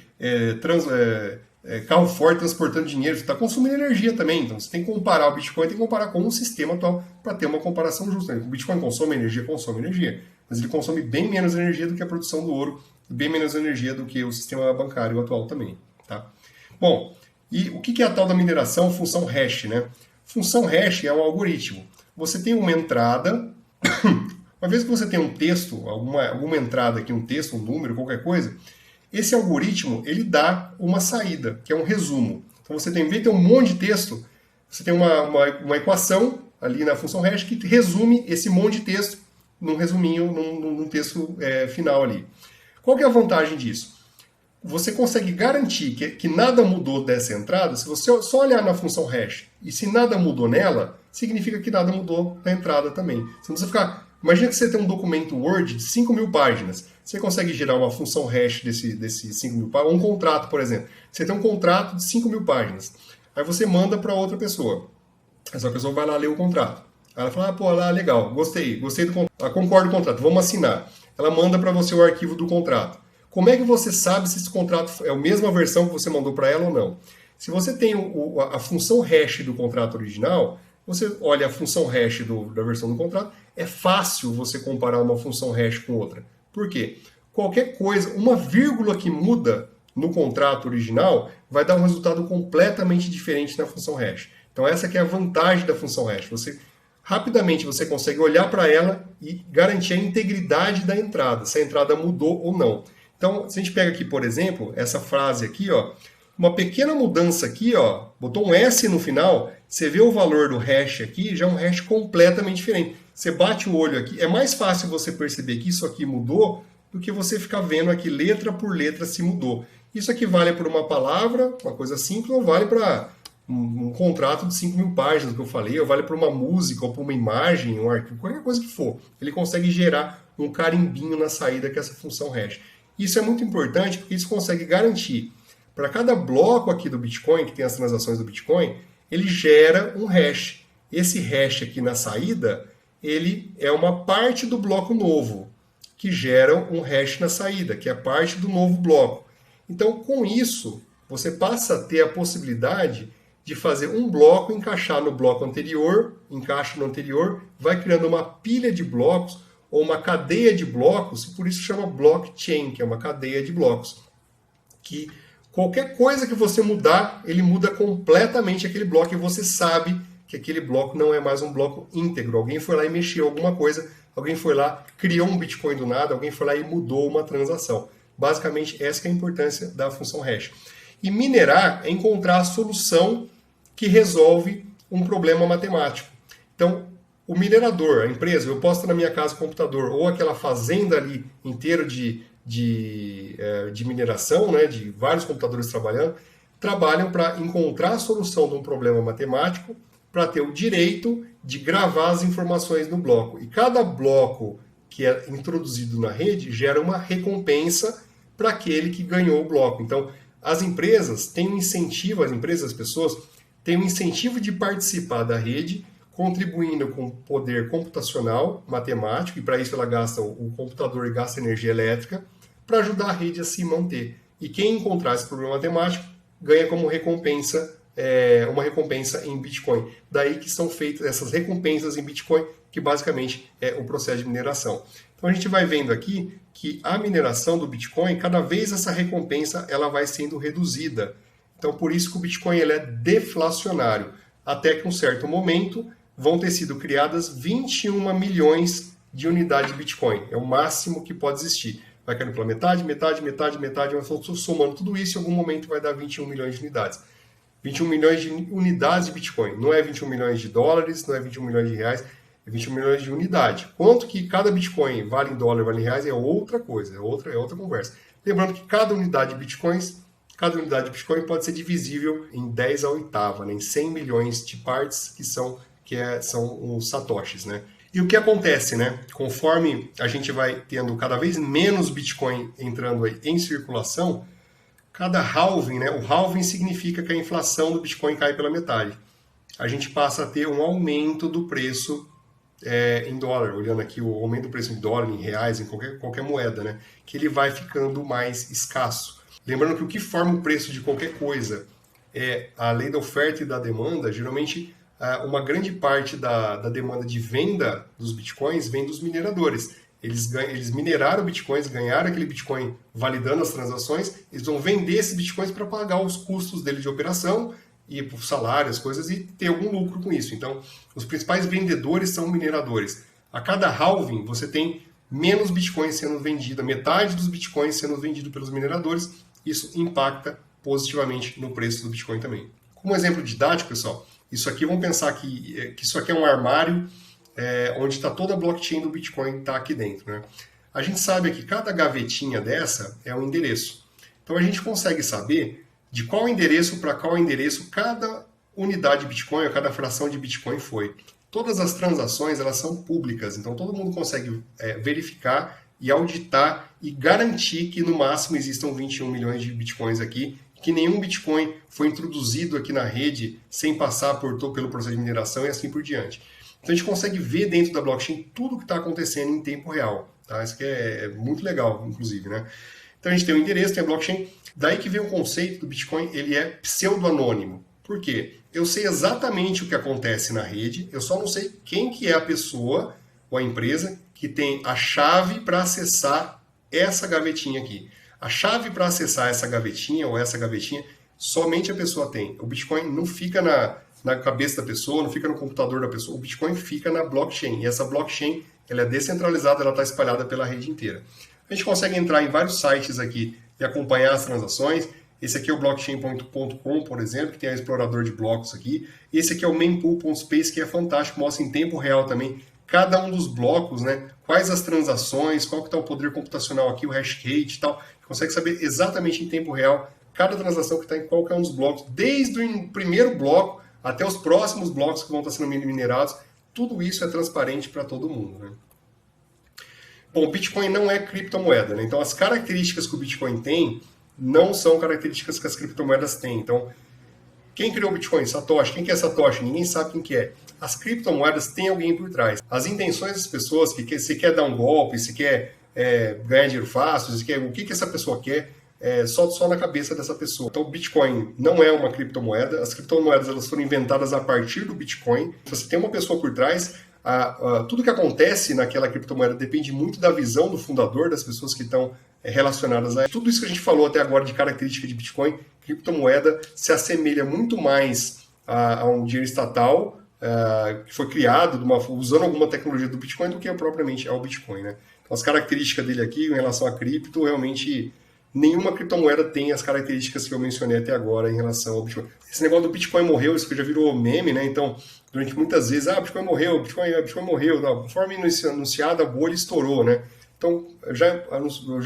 carro forte transportando dinheiro, você está consumindo energia também. Então, você tem que comparar o Bitcoin, tem que comparar com o sistema atual para ter uma comparação justa. O Bitcoin consome energia, mas ele consome bem menos energia do que a produção do ouro, bem menos energia do que o sistema bancário atual também. Tá? Bom, e o que é a tal da mineração? Função hash, né? Função hash é um algoritmo. Você tem uma entrada, uma vez que você tem um texto, alguma entrada aqui, um texto, um número, qualquer coisa, esse algoritmo ele dá uma saída, que é um resumo. Então você tem, em vez de ter um monte de texto, você tem uma equação ali na função hash que resume esse monte de texto num resuminho, num texto final ali. Qual que é a vantagem disso? Você consegue garantir que nada mudou dessa entrada. Se você só olhar na função hash e se nada mudou nela, significa que nada mudou na entrada também. Se você ficar, imagina que você tem um documento Word de 5.000 páginas. Você consegue gerar uma função hash desse 5.000 páginas, um contrato, por exemplo. Você tem um contrato de 5.000 páginas. Aí você manda para outra pessoa. Essa pessoa vai lá ler o contrato. Aí ela fala, legal, gostei do contrato, concordo com o contrato, vamos assinar. Ela manda para você o arquivo do contrato. Como é que você sabe se esse contrato é a mesma versão que você mandou para ela ou não? Se você tem a função hash do contrato original, você olha a função hash da versão do contrato, é fácil você comparar uma função hash com outra. Por quê? Qualquer coisa, uma vírgula que muda no contrato original vai dar um resultado completamente diferente na função hash. Então essa que é a vantagem da função hash. rapidamente você consegue olhar para ela e garantir a integridade da entrada, se a entrada mudou ou não. Então, se a gente pega aqui, por exemplo, essa frase aqui, ó, uma pequena mudança aqui, ó, botou um S no final, você vê o valor do hash aqui, já é um hash completamente diferente. Você bate o olho aqui, é mais fácil você perceber que isso aqui mudou do que você ficar vendo aqui letra por letra se mudou. Isso aqui vale por uma palavra, uma coisa simples, ou vale para um contrato de 5.000 páginas que eu falei, ou vale para uma música, ou para uma imagem, um arquivo, qualquer coisa que for. Ele consegue gerar um carimbinho na saída que é essa função hash. Isso é muito importante porque isso consegue garantir para cada bloco aqui do Bitcoin, que tem as transações do Bitcoin, ele gera um hash. Esse hash aqui na saída, ele é uma parte do bloco novo, que gera um hash na saída, que é parte do novo bloco. Então, com isso, você passa a ter a possibilidade de fazer um bloco encaixar no bloco anterior, encaixa no anterior, vai criando uma pilha de blocos ou uma cadeia de blocos, e por isso chama blockchain, que é uma cadeia de blocos, que qualquer coisa que você mudar, ele muda completamente aquele bloco e você sabe que aquele bloco não é mais um bloco íntegro. Alguém foi lá e mexeu alguma coisa, alguém foi lá, criou um Bitcoin do nada, alguém foi lá e mudou uma transação. Basicamente, essa é a importância da função hash. E minerar é encontrar a solução que resolve um problema matemático. Então, o minerador, a empresa, eu posso ter na minha casa computador, ou aquela fazenda ali inteira de mineração, né, de vários computadores trabalham para encontrar a solução de um problema matemático para ter o direito de gravar as informações no bloco. E cada bloco que é introduzido na rede gera uma recompensa para aquele que ganhou o bloco. Então, as empresas têm um incentivo, as pessoas têm um incentivo de participar da rede, contribuindo com poder computacional, matemático, e para isso ela gasta o computador e gasta energia elétrica, para ajudar a rede a se manter. E quem encontrar esse problema matemático ganha como recompensa uma recompensa em Bitcoin. Daí que são feitas essas recompensas em Bitcoin, que basicamente é o processo de mineração. Então a gente vai vendo aqui que a mineração do Bitcoin, cada vez essa recompensa ela vai sendo reduzida. Então por isso que o Bitcoin ele é deflacionário. Até que um certo momento vão ter sido criadas 21 milhões de unidades de Bitcoin. É o máximo que pode existir. Vai caindo pela metade, vai somando tudo isso e em algum momento vai dar 21 milhões de unidades. 21 milhões de unidades de Bitcoin. Não é 21 milhões de dólares, não é 21 milhões de reais, é 21 milhões de unidade. Quanto que cada Bitcoin vale em dólar, vale em reais, é outra coisa, é outra conversa. Lembrando que cada unidade de Bitcoin pode ser divisível em 10 à oitava, né, em 100 milhões de partes, que são os satoshis, né? E o que acontece, né? Conforme a gente vai tendo cada vez menos Bitcoin entrando aí em circulação, cada halving, né? O halving significa que a inflação do Bitcoin cai pela metade. A gente passa a ter um aumento do preço em dólar, olhando aqui o aumento do preço em dólar, em reais, em qualquer moeda, né? Que ele vai ficando mais escasso. Lembrando que o que forma o preço de qualquer coisa é a lei da oferta e da demanda. Geralmente, uma grande parte da demanda de venda dos bitcoins vem dos mineradores. Eles mineraram bitcoins, ganharam aquele bitcoin validando as transações, eles vão vender esses bitcoins para pagar os custos dele de operação e por salário, as coisas, e ter algum lucro com isso. Então, os principais vendedores são mineradores. A cada halving, você tem menos bitcoins sendo vendido, metade dos bitcoins sendo vendido pelos mineradores. Isso impacta positivamente no preço do Bitcoin também. Como exemplo didático, pessoal, isso aqui, vamos pensar que isso aqui é um armário onde está toda a blockchain do Bitcoin, está aqui dentro, né? A gente sabe que cada gavetinha dessa é um endereço. Então a gente consegue saber de qual endereço para qual endereço cada unidade de Bitcoin ou cada fração de Bitcoin foi. Todas as transações elas são públicas, então todo mundo consegue verificar e auditar e garantir que no máximo existam 21 milhões de bitcoins aqui, que nenhum bitcoin foi introduzido aqui na rede sem passar pelo processo de mineração e assim por diante. Então a gente consegue ver dentro da blockchain tudo o que está acontecendo em tempo real. Tá? Isso aqui é muito legal, inclusive, né? Então a gente tem o endereço, tem a blockchain, daí que vem o conceito do Bitcoin, ele é pseudo-anônimo. Por quê? Eu sei exatamente o que acontece na rede, eu só não sei quem que é a pessoa ou a empresa que tem a chave para acessar essa gavetinha aqui. A chave para acessar essa gavetinha ou essa gavetinha, somente a pessoa tem. O Bitcoin não fica na cabeça da pessoa, não fica no computador da pessoa. O Bitcoin fica na blockchain. E essa blockchain, ela é descentralizada, ela está espalhada pela rede inteira. A gente consegue entrar em vários sites aqui e acompanhar as transações. Esse aqui é o blockchain.com, por exemplo, que tem a explorador de blocos aqui. Esse aqui é o mempool.space, que é fantástico, mostra em tempo real também cada um dos blocos, né? Quais as transações, qual que está o poder computacional aqui, o hash rate e tal. Consegue saber exatamente em tempo real cada transação que está em qualquer um dos blocos, desde o primeiro bloco até os próximos blocos que vão estar sendo minerados. Tudo isso é transparente para todo mundo, né? Bom, o Bitcoin não é criptomoeda, né? Então as características que o Bitcoin tem não são características que as criptomoedas têm. Então, quem criou o Bitcoin? Satoshi. Quem que é Satoshi? Ninguém sabe quem que é. As criptomoedas têm alguém por trás. As intenções das pessoas, que se quer dar um golpe, se quer ganhar dinheiro fácil, se quer, o que essa pessoa quer, só na cabeça dessa pessoa. Então o Bitcoin não é uma criptomoeda. As criptomoedas elas foram inventadas a partir do Bitcoin. Se você tem uma pessoa por trás, tudo que acontece naquela criptomoeda depende muito da visão do fundador, das pessoas que estão relacionadas a tudo isso que a gente falou até agora de característica de Bitcoin. Criptomoeda se assemelha muito mais a um dinheiro estatal que foi criado usando alguma tecnologia do Bitcoin do que propriamente ao Bitcoin, né? Então, as características dele aqui em relação a cripto, realmente nenhuma criptomoeda tem as características que eu mencionei até agora em relação ao Bitcoin. Esse negócio do Bitcoin morreu, isso que já virou meme, né? Então, durante muitas vezes, Bitcoin morreu, Bitcoin morreu. Não, conforme anunciada, a bolha estourou, né? Então, já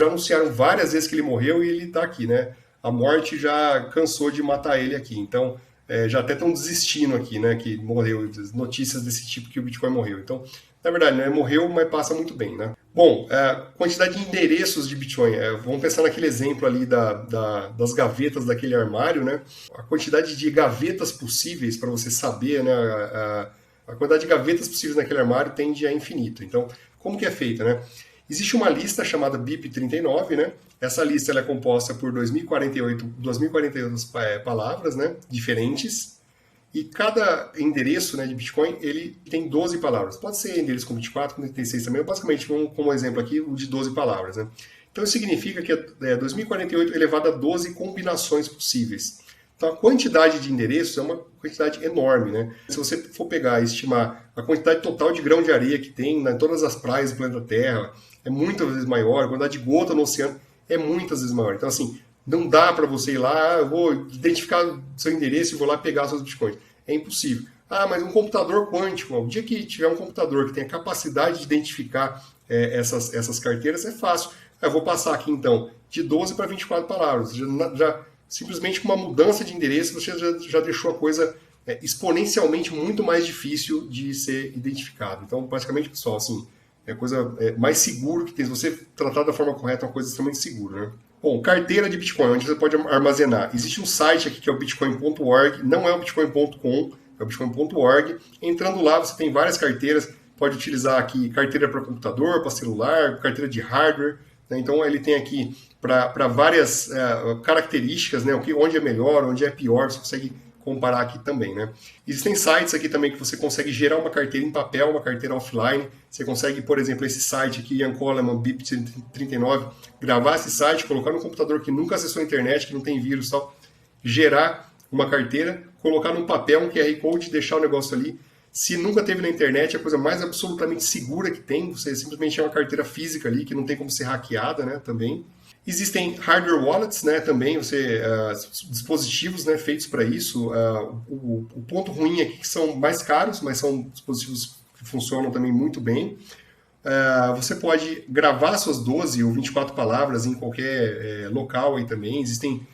anunciaram várias vezes que ele morreu e ele está aqui, né? A morte já cansou de matar ele aqui. Então, já até estão desistindo aqui, né? Que morreu, notícias desse tipo que o Bitcoin morreu. Então, na verdade, né, morreu, mas passa muito bem, né? Bom, quantidade de endereços de Bitcoin. Vamos pensar naquele exemplo ali das gavetas daquele armário, né? A quantidade de gavetas possíveis para você saber, né? A quantidade de gavetas possíveis naquele armário tende a infinito. Então, como que é feita, né? Existe uma lista chamada BIP39, né? Essa lista ela é composta por 2048 palavras, né? Diferentes. E cada endereço, né, de Bitcoin, ele tem 12 palavras. Pode ser endereço com 24, com 36 também. Basicamente, como exemplo aqui, o de 12 palavras, né? Então, isso significa que é 2048 elevado a 12 combinações possíveis. Então, a quantidade de endereços é uma quantidade enorme, né? Se você for pegar e estimar a quantidade total de grão de areia que tem em todas as praias do planeta Terra, é muitas vezes maior. A quantidade de gota no oceano é muitas vezes maior. Então, assim, não dá para você ir lá, eu vou identificar seu endereço e vou lá pegar seus bitcoins. É impossível. Mas um computador quântico, o dia que tiver um computador que tenha capacidade de identificar essas carteiras, é fácil. Eu vou passar aqui, então, de 12 para 24 palavras. Já simplesmente com uma mudança de endereço, você já deixou a coisa exponencialmente muito mais difícil de ser identificado. Então, basicamente, pessoal, assim, é a coisa mais seguro que tem. Se você tratar da forma correta, é uma coisa extremamente segura, né? Bom, carteira de Bitcoin, onde você pode armazenar. Existe um site aqui que é o bitcoin.org, não é o bitcoin.com, é o bitcoin.org. Entrando lá, você tem várias carteiras. Pode utilizar aqui carteira para computador, para celular, carteira de hardware, né? Então, ele tem aqui para várias características, né? Onde é melhor, onde é pior, você consegue comparar aqui também, né? Existem sites aqui também que você consegue gerar uma carteira em papel, uma carteira offline. Você consegue, por exemplo, esse site aqui, Ian Coleman, BIP39, gravar esse site, colocar no computador que nunca acessou a internet, que não tem vírus e tal, gerar uma carteira, colocar num papel, um QR Code, deixar o negócio ali. Se nunca teve na internet, é a coisa mais absolutamente segura que tem. Você simplesmente é uma carteira física ali, que não tem como ser hackeada, né, também. Existem hardware wallets, né, também, dispositivos, né, feitos para isso. O ponto ruim é que são mais caros, mas são dispositivos que funcionam também muito bem. Você pode gravar suas 12 ou 24 palavras em qualquer local aí também. Existem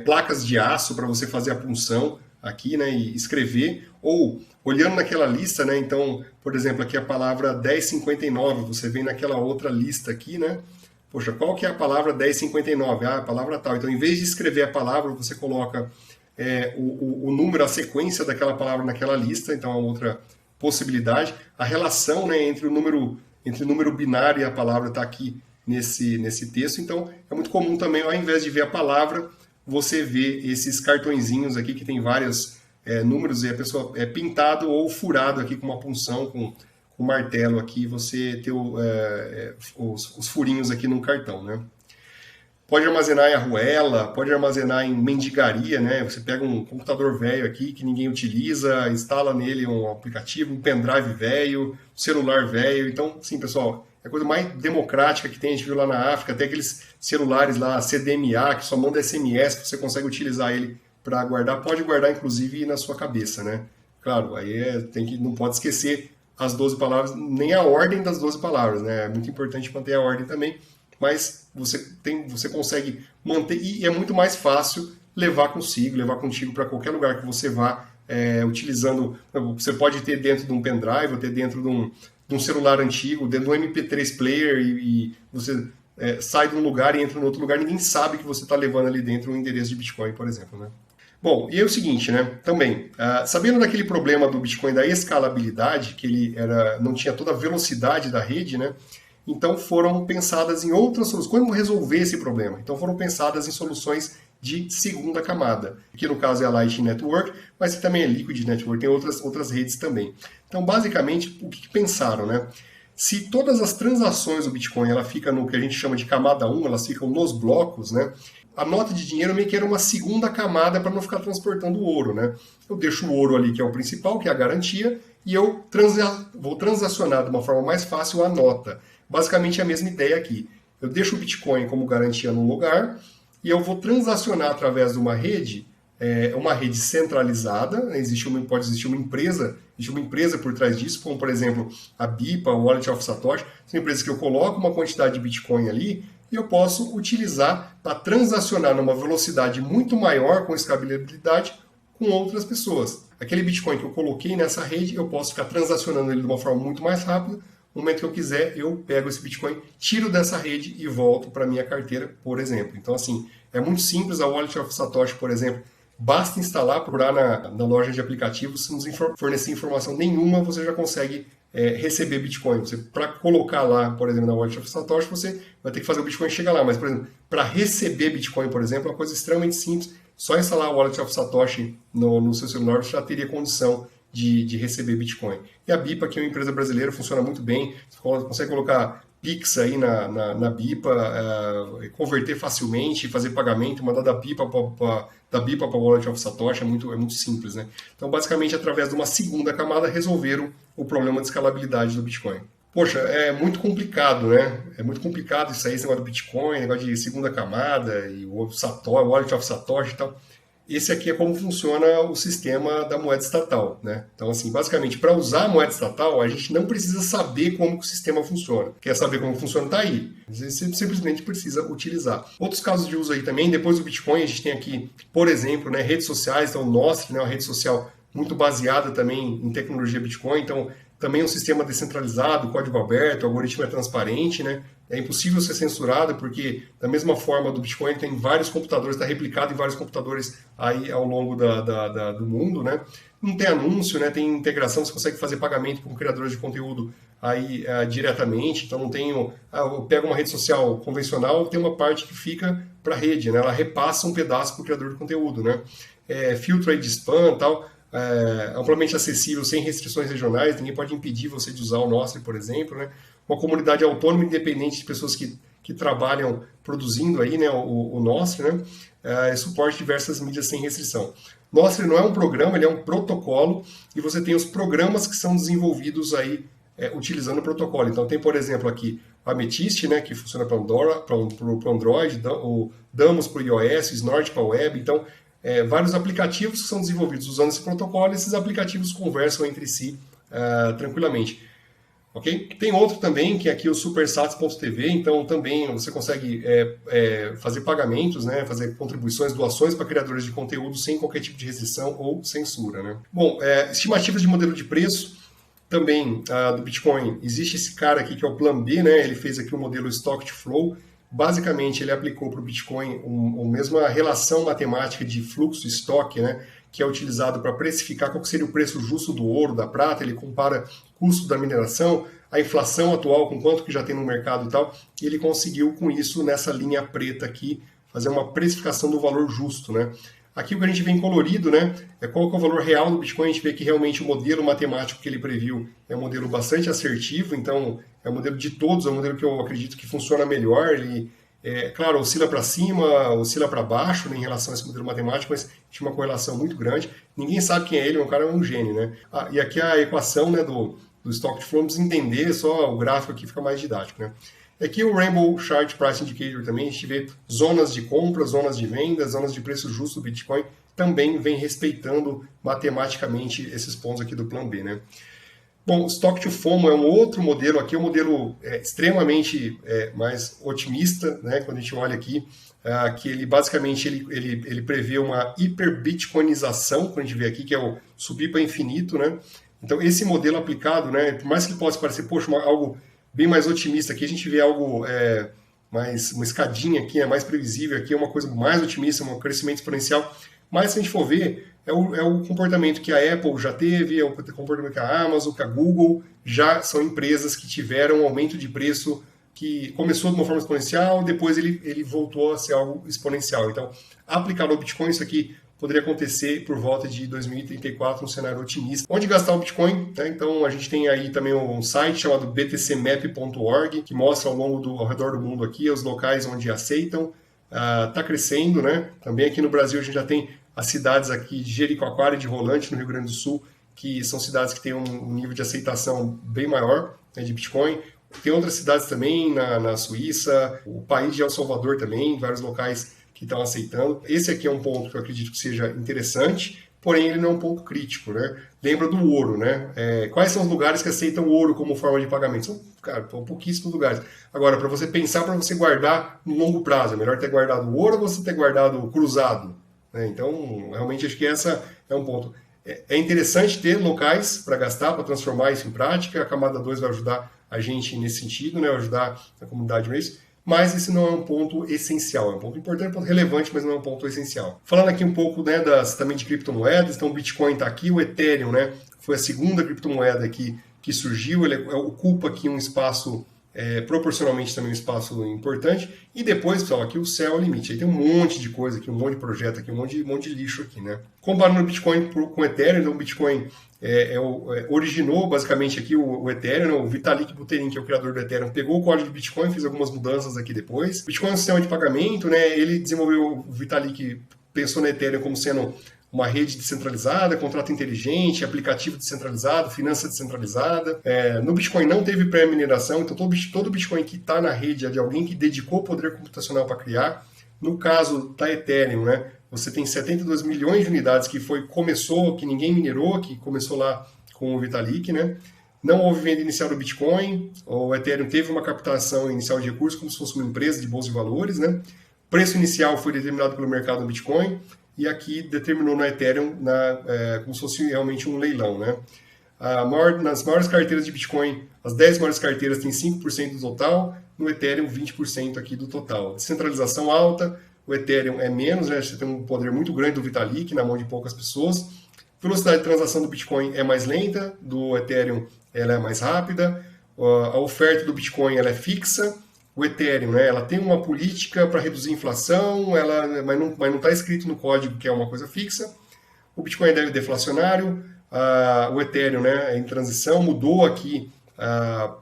placas de aço para você fazer a punção aqui, né, e escrever. Ou, olhando naquela lista, né, então, por exemplo, aqui a palavra 1059, você vem naquela outra lista aqui, né? Poxa, qual que é a palavra 1059? A palavra tal. Então, em vez de escrever a palavra, você coloca o número, a sequência daquela palavra naquela lista. Então, é uma outra possibilidade. A relação, né, entre o número binário e a palavra está aqui nesse texto. Então, é muito comum também, ao invés de ver a palavra, você vê esses cartõezinhos aqui que tem vários números e a pessoa é pintado ou furado aqui com uma punção, com o martelo aqui, você ter os furinhos aqui no cartão, né? Pode armazenar em arruela, pode armazenar em mendigaria, né? Você pega um computador velho aqui que ninguém utiliza, instala nele um aplicativo, um pendrive velho, um celular velho. Então, sim, pessoal, é a coisa mais democrática que tem. A gente viu lá na África, até aqueles celulares lá, CDMA, que só manda SMS, que você consegue utilizar ele para guardar. Pode guardar, inclusive, na sua cabeça, né? Claro, aí não pode esquecer as 12 palavras, nem a ordem das 12 palavras, né? É muito importante manter a ordem também, mas você consegue manter, e é muito mais fácil levar contigo para qualquer lugar que você vá, utilizando. Você pode ter dentro de um pendrive, ou ter dentro de um celular antigo, dentro de um MP3 player, e você sai de um lugar e entra em outro lugar, ninguém sabe que você está levando ali dentro um endereço de Bitcoin, por exemplo, né? Bom, e é o seguinte, né? Também, sabendo daquele problema do Bitcoin da escalabilidade, que ele não tinha toda a velocidade da rede, né? Então foram pensadas em outras soluções. Como resolver esse problema? Então foram pensadas em soluções de segunda camada, que no caso é a Lightning Network, mas que também é Liquid Network, tem outras redes também. Então, basicamente, o que pensaram, né? Se todas as transações do Bitcoin ela fica no que a gente chama de camada 1, elas ficam nos blocos, né? A nota de dinheiro meio que era uma segunda camada para não ficar transportando o ouro, né? Eu deixo o ouro ali, que é o principal, que é a garantia, e eu vou transacionar de uma forma mais fácil a nota. Basicamente é a mesma ideia aqui. Eu deixo o Bitcoin como garantia num lugar e eu vou transacionar através de uma rede centralizada. Pode existir existe uma empresa por trás disso, como por exemplo a BIPA, o Wallet of Satoshi. São empresas que eu coloco uma quantidade de Bitcoin ali e eu posso utilizar para transacionar numa velocidade muito maior, com escalabilidade, com outras pessoas. Aquele Bitcoin que eu coloquei nessa rede, eu posso ficar transacionando ele de uma forma muito mais rápida. No momento que eu quiser, eu pego esse Bitcoin, tiro dessa rede e volto para a minha carteira, por exemplo. Então, assim, é muito simples. A Wallet of Satoshi, por exemplo, basta instalar, procurar na loja de aplicativos, se nos fornecer informação nenhuma, você já consegue receber Bitcoin. Para colocar lá, por exemplo, na Wallet of Satoshi, você vai ter que fazer o Bitcoin chegar lá. Mas, por exemplo, para receber Bitcoin, por exemplo, é uma coisa extremamente simples. Só instalar a Wallet of Satoshi no seu celular, você já teria condição de receber Bitcoin. E a BIPA, que é uma empresa brasileira, funciona muito bem. Você consegue colocar Pix aí na BIPA, converter facilmente, fazer pagamento, mandar da BIPA para a Wallet of Satoshi, é muito simples, né? Então, basicamente, através de uma segunda camada, resolveram o problema de escalabilidade do Bitcoin. Poxa, é muito complicado, né? É muito complicado isso aí, esse negócio do Bitcoin, negócio de segunda camada, e o Wallet of Satoshi e tal. Esse aqui é como funciona o sistema da moeda estatal, né? Então, assim, basicamente, para usar a moeda estatal, a gente não precisa saber como o sistema funciona. Quer saber como funciona? Tá aí. Você simplesmente precisa utilizar. Outros casos de uso aí também, depois do Bitcoin, a gente tem aqui, por exemplo, né, redes sociais. Então, o Nostr, né, uma rede social muito baseada também em tecnologia Bitcoin. Então, também um sistema descentralizado, código aberto, o algoritmo é transparente, né? É impossível ser censurado, porque da mesma forma do Bitcoin tem vários computadores, está replicado em vários computadores aí ao longo do mundo, né? Não tem anúncio, né? Tem integração, você consegue fazer pagamento com criadores de conteúdo aí diretamente, então não tem... eu pego uma rede social convencional, tem uma parte que fica para a rede, né? Ela repassa um pedaço para o criador de conteúdo, né? Filtro aí de spam e tal, amplamente acessível, sem restrições regionais, ninguém pode impedir você de usar o Nostr, por exemplo, né? Uma comunidade autônoma e independente de pessoas que trabalham produzindo aí, né, o Nostr, né? Suporte diversas mídias sem restrição. Nostr não é um programa, ele é um protocolo, e você tem os programas que são desenvolvidos aí utilizando o protocolo. Então tem, por exemplo, aqui o Amethyst, né, que funciona para Android, o Damos para o iOS, o Snort para a web. Então, vários aplicativos que são desenvolvidos usando esse protocolo, e esses aplicativos conversam entre si tranquilamente. Okay? Tem outro também, que é aqui o supersats.tv, então também você consegue fazer pagamentos, né, fazer contribuições, doações para criadores de conteúdo sem qualquer tipo de restrição ou censura. Né? Bom, estimativas de modelo de preço também do Bitcoin. Existe esse cara aqui que é o Plan B, né, ele fez aqui o modelo Stock to Flow. Basicamente, ele aplicou para o Bitcoin a mesma relação matemática de fluxo e estoque, né, que é utilizado para precificar qual seria o preço justo do ouro, da prata. Ele compara o custo da mineração, a inflação atual, com quanto que já tem no mercado e tal, e ele conseguiu, com isso, nessa linha preta aqui, fazer uma precificação do valor justo, né? Aqui o que a gente vê em colorido, né, qual que é o valor real do Bitcoin. A gente vê que realmente o modelo matemático que ele previu é um modelo bastante assertivo, então é um modelo de todos, é um modelo que eu acredito que funciona melhor. Claro, oscila para cima, oscila para baixo, né, em relação a esse modelo matemático, mas tinha uma correlação muito grande. Ninguém sabe quem é ele, o cara é um gênio, né? E aqui a equação, né, do Stock to Flow, vamos entender, só o gráfico aqui fica mais didático, né? Aqui o Rainbow Chart Price Indicator também, a gente vê zonas de compra, zonas de venda, zonas de preço justo do Bitcoin, também vem respeitando matematicamente esses pontos aqui do plano B, né? Bom, o Stock to FOMO é um outro modelo, aqui é um modelo extremamente mais otimista, né? Quando a gente olha aqui, que ele basicamente ele prevê uma hiperbitcoinização, quando a gente vê aqui, que é o subir para infinito, né? Então, esse modelo aplicado, né, por mais que ele possa parecer, poxa, algo bem mais otimista, aqui a gente vê algo mais, uma escadinha aqui, mais previsível, aqui é uma coisa mais otimista, um crescimento exponencial, mas se a gente for ver, é o comportamento que a Apple já teve, é o comportamento que a Amazon, que a Google, já são empresas que tiveram um aumento de preço que começou de uma forma exponencial, depois ele voltou a ser algo exponencial. Então, aplicado ao Bitcoin, isso aqui poderia acontecer por volta de 2034, um cenário otimista. Onde gastar o Bitcoin? Né? Então, a gente tem aí também um site chamado btcmap.org, que mostra ao redor do mundo aqui os locais onde aceitam. Está crescendo, né? Também aqui no Brasil a gente já tem as cidades aqui de Jericoacoara e de Rolante, no Rio Grande do Sul, que são cidades que têm um nível de aceitação bem maior, né, de Bitcoin. Tem outras cidades também na Suíça, o país de El Salvador também, vários locais que estão aceitando. Esse aqui é um ponto que eu acredito que seja interessante, porém ele não é um ponto crítico, né? Lembra do ouro, né? Quais são os lugares que aceitam ouro como forma de pagamento? São, cara, pouquíssimos lugares. Agora, para você pensar, para você guardar no longo prazo, é melhor ter guardado ouro ou você ter guardado cruzado? Então, realmente acho que essa é um ponto. É interessante ter locais para gastar, para transformar isso em prática. A camada 2 vai ajudar a gente nesse sentido, né? Ajudar a comunidade nisso. Mas esse não é um ponto essencial. É um ponto importante, um ponto relevante, mas não é um ponto essencial. Falando aqui um pouco, né, também de criptomoedas, então o Bitcoin está aqui, o Ethereum, né, foi a segunda criptomoeda que surgiu, ele ocupa aqui um espaço proporcionalmente também um espaço importante, e depois, pessoal, aqui o céu é o limite. Aí tem um monte de coisa aqui, um monte de projeto aqui, um monte de lixo aqui, né? Comparando o Bitcoin com o Ethereum, então o Bitcoin originou basicamente aqui o Ethereum, né? O Vitalik Buterin, que é o criador do Ethereum, pegou o código de Bitcoin, fez algumas mudanças aqui depois. O Bitcoin é um sistema de pagamento, né? Ele desenvolveu, o Vitalik pensou no Ethereum como sendo uma rede descentralizada, contrato inteligente, aplicativo descentralizado, finança descentralizada. No Bitcoin não teve pré-mineração, então todo Bitcoin que está na rede é de alguém que dedicou poder computacional para criar. No caso da Ethereum, né, você tem 72 milhões de unidades que ninguém minerou, que começou lá com o Vitalik, né? Não houve venda inicial do Bitcoin, o Ethereum teve uma captação inicial de recursos como se fosse uma empresa de bolsa de valores, né? O preço inicial foi determinado pelo mercado do Bitcoin, e aqui determinou no Ethereum como se fosse realmente um leilão, né? Nas maiores carteiras de Bitcoin, as 10 maiores carteiras têm 5% do total, no Ethereum 20% aqui do total. Descentralização alta, o Ethereum é menos, né? Você tem um poder muito grande do Vitalik na mão de poucas pessoas. Velocidade de transação do Bitcoin é mais lenta, do Ethereum ela é mais rápida. A oferta do Bitcoin ela é fixa. O Ethereum, né, ela tem uma política para reduzir a inflação, mas não está escrito no código que é uma coisa fixa. O Bitcoin é deflacionário, o Ethereum, né, em transição, mudou aqui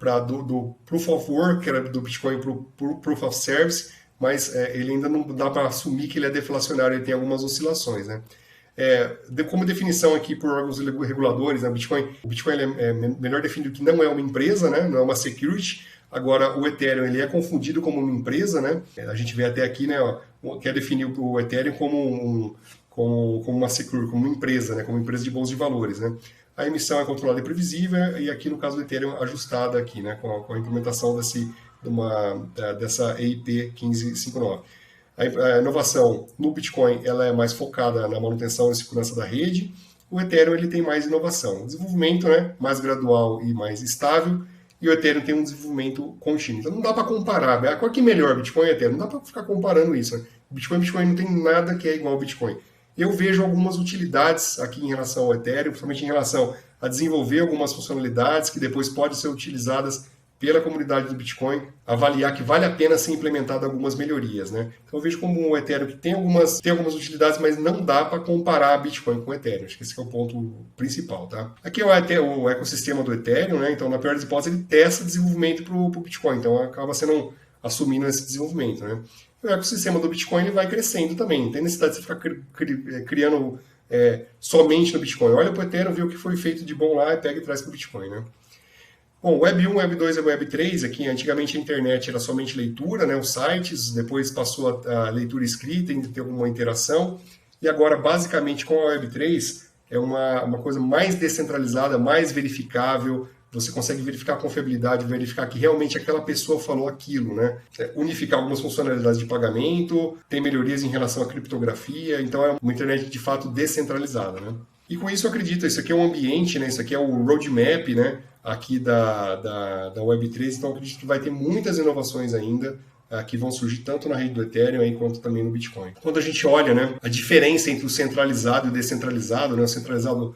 para do Proof of Work, que era do Bitcoin, para o Proof of Service, mas ele ainda não dá para assumir que ele é deflacionário, ele tem algumas oscilações, né? Como definição aqui por órgãos reguladores, né, o Bitcoin é melhor definido que não é uma empresa, né, não é uma security. Agora, o Ethereum ele é confundido como uma empresa, né? A gente vê até aqui, né, quer definir o Ethereum como uma security, como uma empresa, né, como empresa de bolsa de valores, né? A emissão é controlada e previsível, e aqui no caso do Ethereum ajustada aqui, né, com a implementação dessa EIP 1559. A inovação no Bitcoin ela é mais focada na manutenção e segurança da rede. O Ethereum ele tem mais inovação. O desenvolvimento, né, mais gradual e mais estável, e o Ethereum tem um desenvolvimento contínuo. Então não dá para comparar. Qual que é melhor, Bitcoin e Ethereum? Não dá para ficar comparando isso. Né? Bitcoin não tem nada que é igual ao Bitcoin. Eu vejo algumas utilidades aqui em relação ao Ethereum, principalmente em relação a desenvolver algumas funcionalidades que depois podem ser utilizadas pela comunidade do Bitcoin, avaliar que vale a pena ser implementado algumas melhorias, né? Então eu vejo como o Ethereum que tem algumas utilidades, mas não dá para comparar Bitcoin com o Ethereum. Acho que esse é o ponto principal, tá? Aqui é o ecossistema do Ethereum, né? Então na pior das hipóteses ele testa desenvolvimento para o Bitcoin, então acaba sendo assumindo esse desenvolvimento, né? O ecossistema do Bitcoin ele vai crescendo também, não tem necessidade de você ficar criando somente no Bitcoin. Olha para o Ethereum, vê o que foi feito de bom lá e pega e traz para o Bitcoin, né? Bom, Web 1, Web 2 e Web 3, aqui antigamente a internet era somente leitura, né, os sites, depois passou a leitura escrita, ainda tem alguma interação, e agora basicamente com a Web 3 é uma coisa mais descentralizada, mais verificável, você consegue verificar a confiabilidade, verificar que realmente aquela pessoa falou aquilo, né? Unificar algumas funcionalidades de pagamento, tem melhorias em relação à criptografia, então é uma internet de fato descentralizada, né? E com isso eu acredito, isso aqui é um ambiente, né? Isso aqui é o roadmap, né? Aqui da Web3, então eu acredito que vai ter muitas inovações ainda que vão surgir tanto na rede do Ethereum aí, quanto também no Bitcoin. Quando a gente olha, né, a diferença entre o centralizado e o descentralizado, né, o centralizado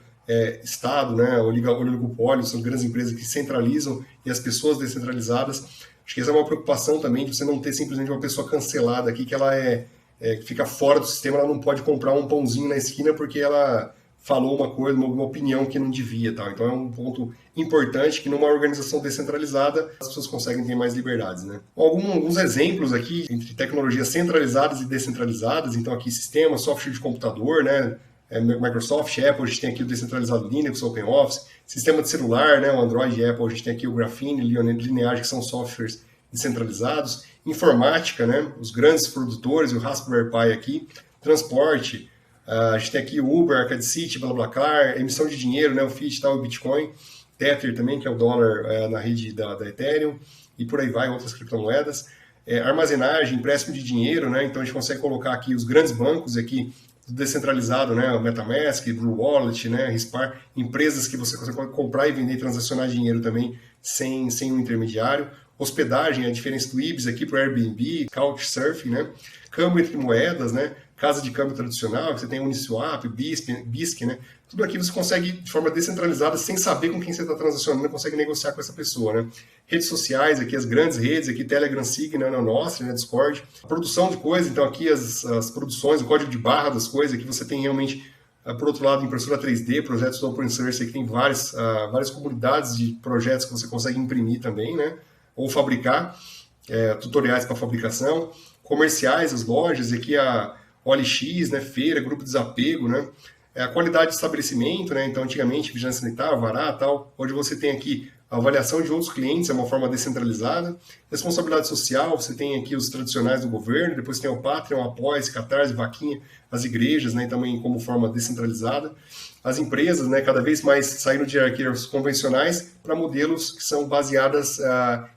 Estado, né, oligopólio, são grandes empresas que centralizam e as pessoas descentralizadas. Acho que essa é uma preocupação também de você não ter simplesmente uma pessoa cancelada aqui que ela fica fora do sistema, ela não pode comprar um pãozinho na esquina porque ela falou uma coisa, uma opinião que não devia, tal. Então é um ponto importante que numa organização descentralizada as pessoas conseguem ter mais liberdades, né? Alguns exemplos aqui entre tecnologias centralizadas e descentralizadas, então aqui sistema, software de computador, né? Microsoft, Apple, a gente tem aqui o descentralizado Linux, OpenOffice, sistema de celular, né? O Android e Apple, a gente tem aqui o Graphene, Lineage, que são softwares descentralizados, informática, né? Os grandes produtores, o Raspberry Pi aqui, transporte, a gente tem aqui o Uber, Arcade City, BlaBlaCar, emissão de dinheiro, né, o Fiat, tal, o Bitcoin, Tether também, que é o dólar na rede da Ethereum, e por aí vai, outras criptomoedas. Armazenagem, empréstimo de dinheiro, né, então a gente consegue colocar aqui os grandes bancos aqui, descentralizado, né, o MetaMask, Blue Wallet, né, Rispar, empresas que você consegue comprar e vender e transacionar dinheiro também sem um intermediário. Hospedagem, a diferença do Ibis aqui para o Airbnb, Couchsurfing, né, câmbio entre moedas, né, casa de câmbio tradicional, você tem Uniswap, BISC, né? Tudo aqui você consegue, de forma descentralizada, sem saber com quem você está transacionando, consegue negociar com essa pessoa, né? Redes sociais, aqui as grandes redes, aqui Telegram, Signal, né, nossa, né, Discord. A produção de coisas, então aqui as produções, o código de barra das coisas, aqui você tem realmente, por outro lado, impressora 3D, projetos do Open Source, aqui tem várias comunidades de projetos que você consegue imprimir também, né? Ou fabricar, tutoriais para fabricação, comerciais, as lojas, aqui a OLX, né, feira, grupo de desapego, né, a qualidade de estabelecimento, né, então antigamente vigilância sanitária, alvará, tal, hoje você tem aqui a avaliação de outros clientes, é uma forma descentralizada, responsabilidade social, você tem aqui os tradicionais do governo, depois tem o Patreon, Apoia-se, Catarse, Vaquinha, as igrejas, né, também como forma descentralizada, as empresas, né, cada vez mais saindo de hierarquias convencionais para modelos que são baseadas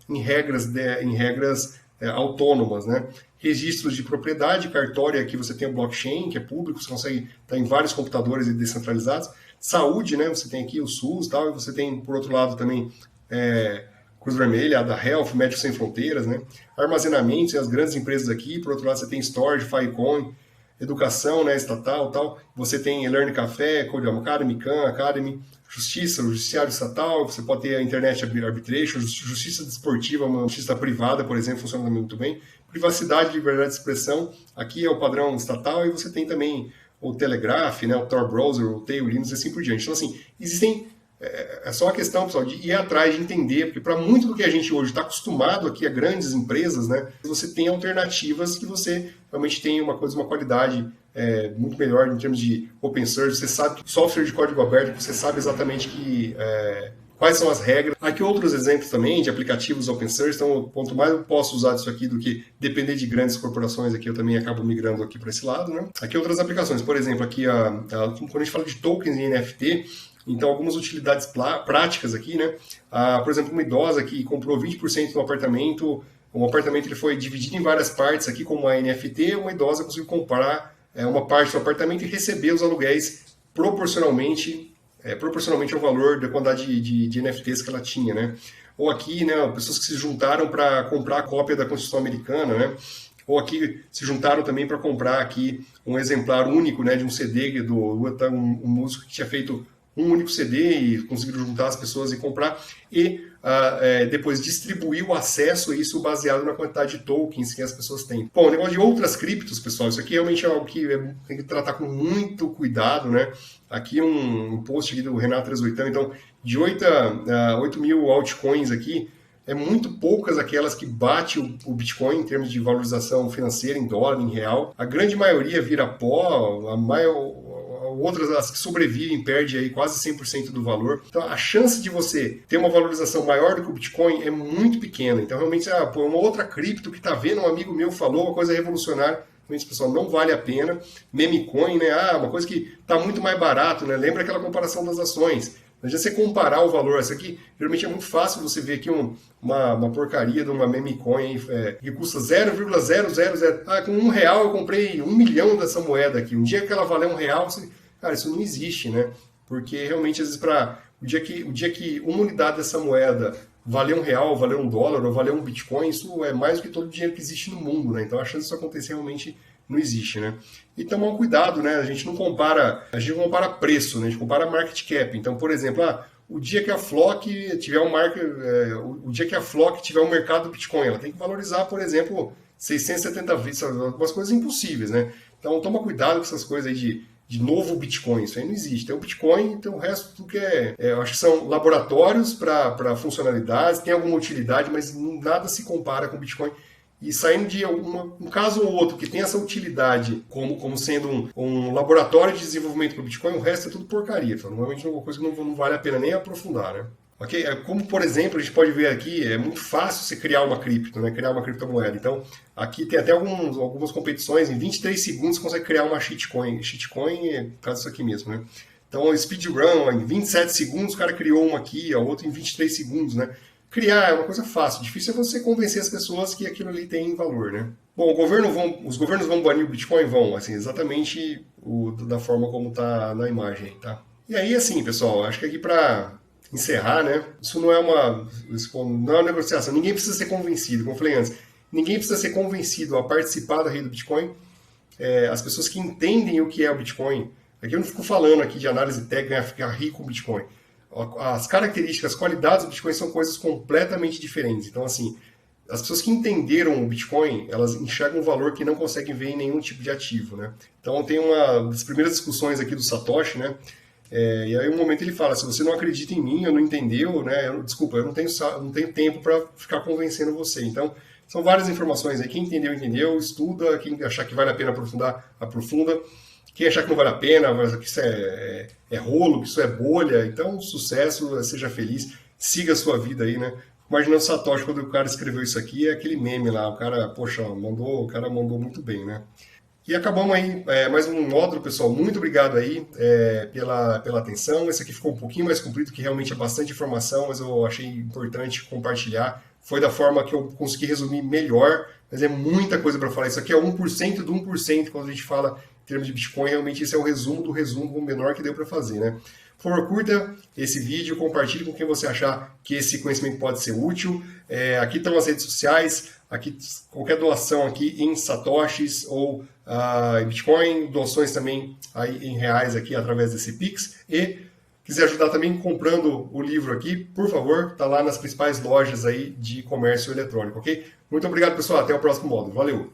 em regras autônomas, né? Registros de propriedade, cartório, aqui você tem o blockchain, que é público, você consegue estar em vários computadores descentralizados. Saúde, né? Você tem aqui o SUS, tal, e você tem, por outro lado, também Cruz Vermelha, a da Health, Médicos Sem Fronteiras, né? Armazenamento, as grandes empresas aqui, por outro lado, você tem Storage, Filecoin, educação, né, estatal, tal. Você tem Learn Café, Code Academy, Khan Academy, Justiça, o Judiciário Estatal, você pode ter a Internet Arbitration, Justiça Desportiva, uma justiça privada, por exemplo, funciona muito bem. Privacidade, liberdade de expressão, aqui é o padrão estatal, e você tem também o Telegraph, né, o Tor Browser, o Tail Linux e assim por diante. Então, assim, existem... É só a questão, pessoal, de ir atrás, de entender, porque para muito do que a gente hoje está acostumado aqui a grandes empresas, né, você tem alternativas que você realmente tem uma qualidade muito melhor em termos de open source, você sabe que software de código aberto, você sabe exatamente quais são as regras. Aqui outros exemplos também de aplicativos open source, então quanto mais eu posso usar disso aqui do que depender de grandes corporações, aqui eu também acabo migrando aqui para esse lado, né. Aqui outras aplicações, por exemplo, aqui quando a gente fala de tokens em NFT, então, algumas utilidades práticas aqui, né? Por exemplo, uma idosa que comprou 20% do apartamento, o apartamento ele foi dividido em várias partes aqui, como uma NFT, uma idosa conseguiu comprar uma parte do apartamento e receber os aluguéis proporcionalmente ao valor da quantidade de NFTs que ela tinha, né? Ou aqui, né, pessoas que se juntaram para comprar a cópia da Constituição Americana, né? Ou aqui se juntaram também para comprar aqui um exemplar único, né, de um CD um músico que tinha feito um único CD e conseguiram juntar as pessoas e comprar, e depois distribuir o acesso a isso baseado na quantidade de tokens que as pessoas têm. Bom, o negócio de outras criptos, pessoal, isso aqui realmente é algo que tem que tratar com muito cuidado, né? Aqui um post aqui do Renato 38, então, de 8 mil altcoins aqui, é muito poucas aquelas que bate o Bitcoin em termos de valorização financeira em dólar, em real. A grande maioria vira pó, outras, as que sobrevivem, perde aí quase 100% do valor. Então, a chance de você ter uma valorização maior do que o Bitcoin é muito pequena. Então, realmente, uma outra cripto que está vendo, um amigo meu falou, uma coisa revolucionária, realmente, pessoal, não vale a pena. Memecoin, né? Uma coisa que está muito mais barato, né? Lembra aquela comparação das ações. Mas já você comparar o valor, isso aqui, geralmente é muito fácil você ver aqui uma porcaria de uma memecoin que custa 0,000. Com R$ 1 eu comprei 1 milhão dessa moeda aqui. Um dia que ela valer R$ 1, cara, isso não existe, né? Porque realmente, às vezes, o dia que uma unidade dessa moeda valer R$ 1, valer $1 ou valer um Bitcoin, isso é mais do que todo o dinheiro que existe no mundo, né? Então a chance disso acontecer realmente não existe, né? E tomar um cuidado, né? A gente não compara preço, né? A gente compara market cap. Então, por exemplo, o dia que a Flock tiver o dia que a Flock tiver um mercado do Bitcoin, ela tem que valorizar, por exemplo, 670 vezes, algumas coisas impossíveis, né? Então, toma cuidado com essas coisas aí de novo Bitcoin, isso aí não existe. Tem o Bitcoin, tem o resto tudo que eu acho que são laboratórios para funcionalidades, tem alguma utilidade, mas nada se compara com o Bitcoin. E saindo de um caso ou outro que tem essa utilidade como sendo um laboratório de desenvolvimento para o Bitcoin, o resto é tudo porcaria. Normalmente é uma coisa que não vale a pena nem aprofundar, né? Ok? Como, por exemplo, a gente pode ver aqui, é muito fácil você criar uma cripto, né? Criar uma criptomoeda. Então, aqui tem até algumas competições, em 23 segundos você consegue criar uma shitcoin. Shitcoin é por causa disso aqui mesmo, né? Então, speedrun, em 27 segundos o cara criou uma aqui, a outra em 23 segundos, né? Criar é uma coisa fácil, difícil é você convencer as pessoas que aquilo ali tem valor, né? Bom, os governos vão banir o Bitcoin? Vão, assim, exatamente da forma como está na imagem, tá? E aí, assim, pessoal, acho que aqui para encerrar, né? Isso não é uma negociação. Ninguém precisa ser convencido, como eu falei antes. Ninguém precisa ser convencido a participar da rede do Bitcoin. As pessoas que entendem o que é o Bitcoin. Aqui eu não fico falando aqui de análise técnica, ficar rico com o Bitcoin. As características, as qualidades do Bitcoin são coisas completamente diferentes. Então, assim, as pessoas que entenderam o Bitcoin, elas enxergam um valor que não conseguem ver em nenhum tipo de ativo, né? Então, tem uma das primeiras discussões aqui do Satoshi, né? E aí, um momento ele fala: se você não acredita em mim, ou não entendeu, né? Desculpa, eu não tenho tempo para ficar convencendo você. Então, são várias informações aí. Quem entendeu, entendeu. Estuda. Quem achar que vale a pena aprofundar, aprofunda. Quem achar que não vale a pena, que isso é rolo, que isso é bolha, então sucesso, seja feliz, siga a sua vida aí, né? Imaginando o Satoshi, quando o cara escreveu isso aqui, é aquele meme lá, o cara, poxa, o cara mandou muito bem, né? E acabamos aí, mais um módulo, pessoal. Muito obrigado aí pela atenção. Esse aqui ficou um pouquinho mais comprido, que realmente é bastante informação, mas eu achei importante compartilhar. Foi da forma que eu consegui resumir melhor, mas é muita coisa para falar. Isso aqui é 1% do 1% quando a gente fala em termos de Bitcoin. Realmente esse é o resumo do resumo, o menor que deu para fazer, né? Por favor, curta esse vídeo, compartilhe com quem você achar que esse conhecimento pode ser útil. Aqui estão as redes sociais, aqui qualquer doação aqui em satoshis ou em Bitcoin, doações também aí em reais aqui através desse Pix. E quiser ajudar também comprando o livro aqui, por favor, está lá nas principais lojas aí de comércio eletrônico, ok? Muito obrigado, pessoal. Até o próximo módulo. Valeu!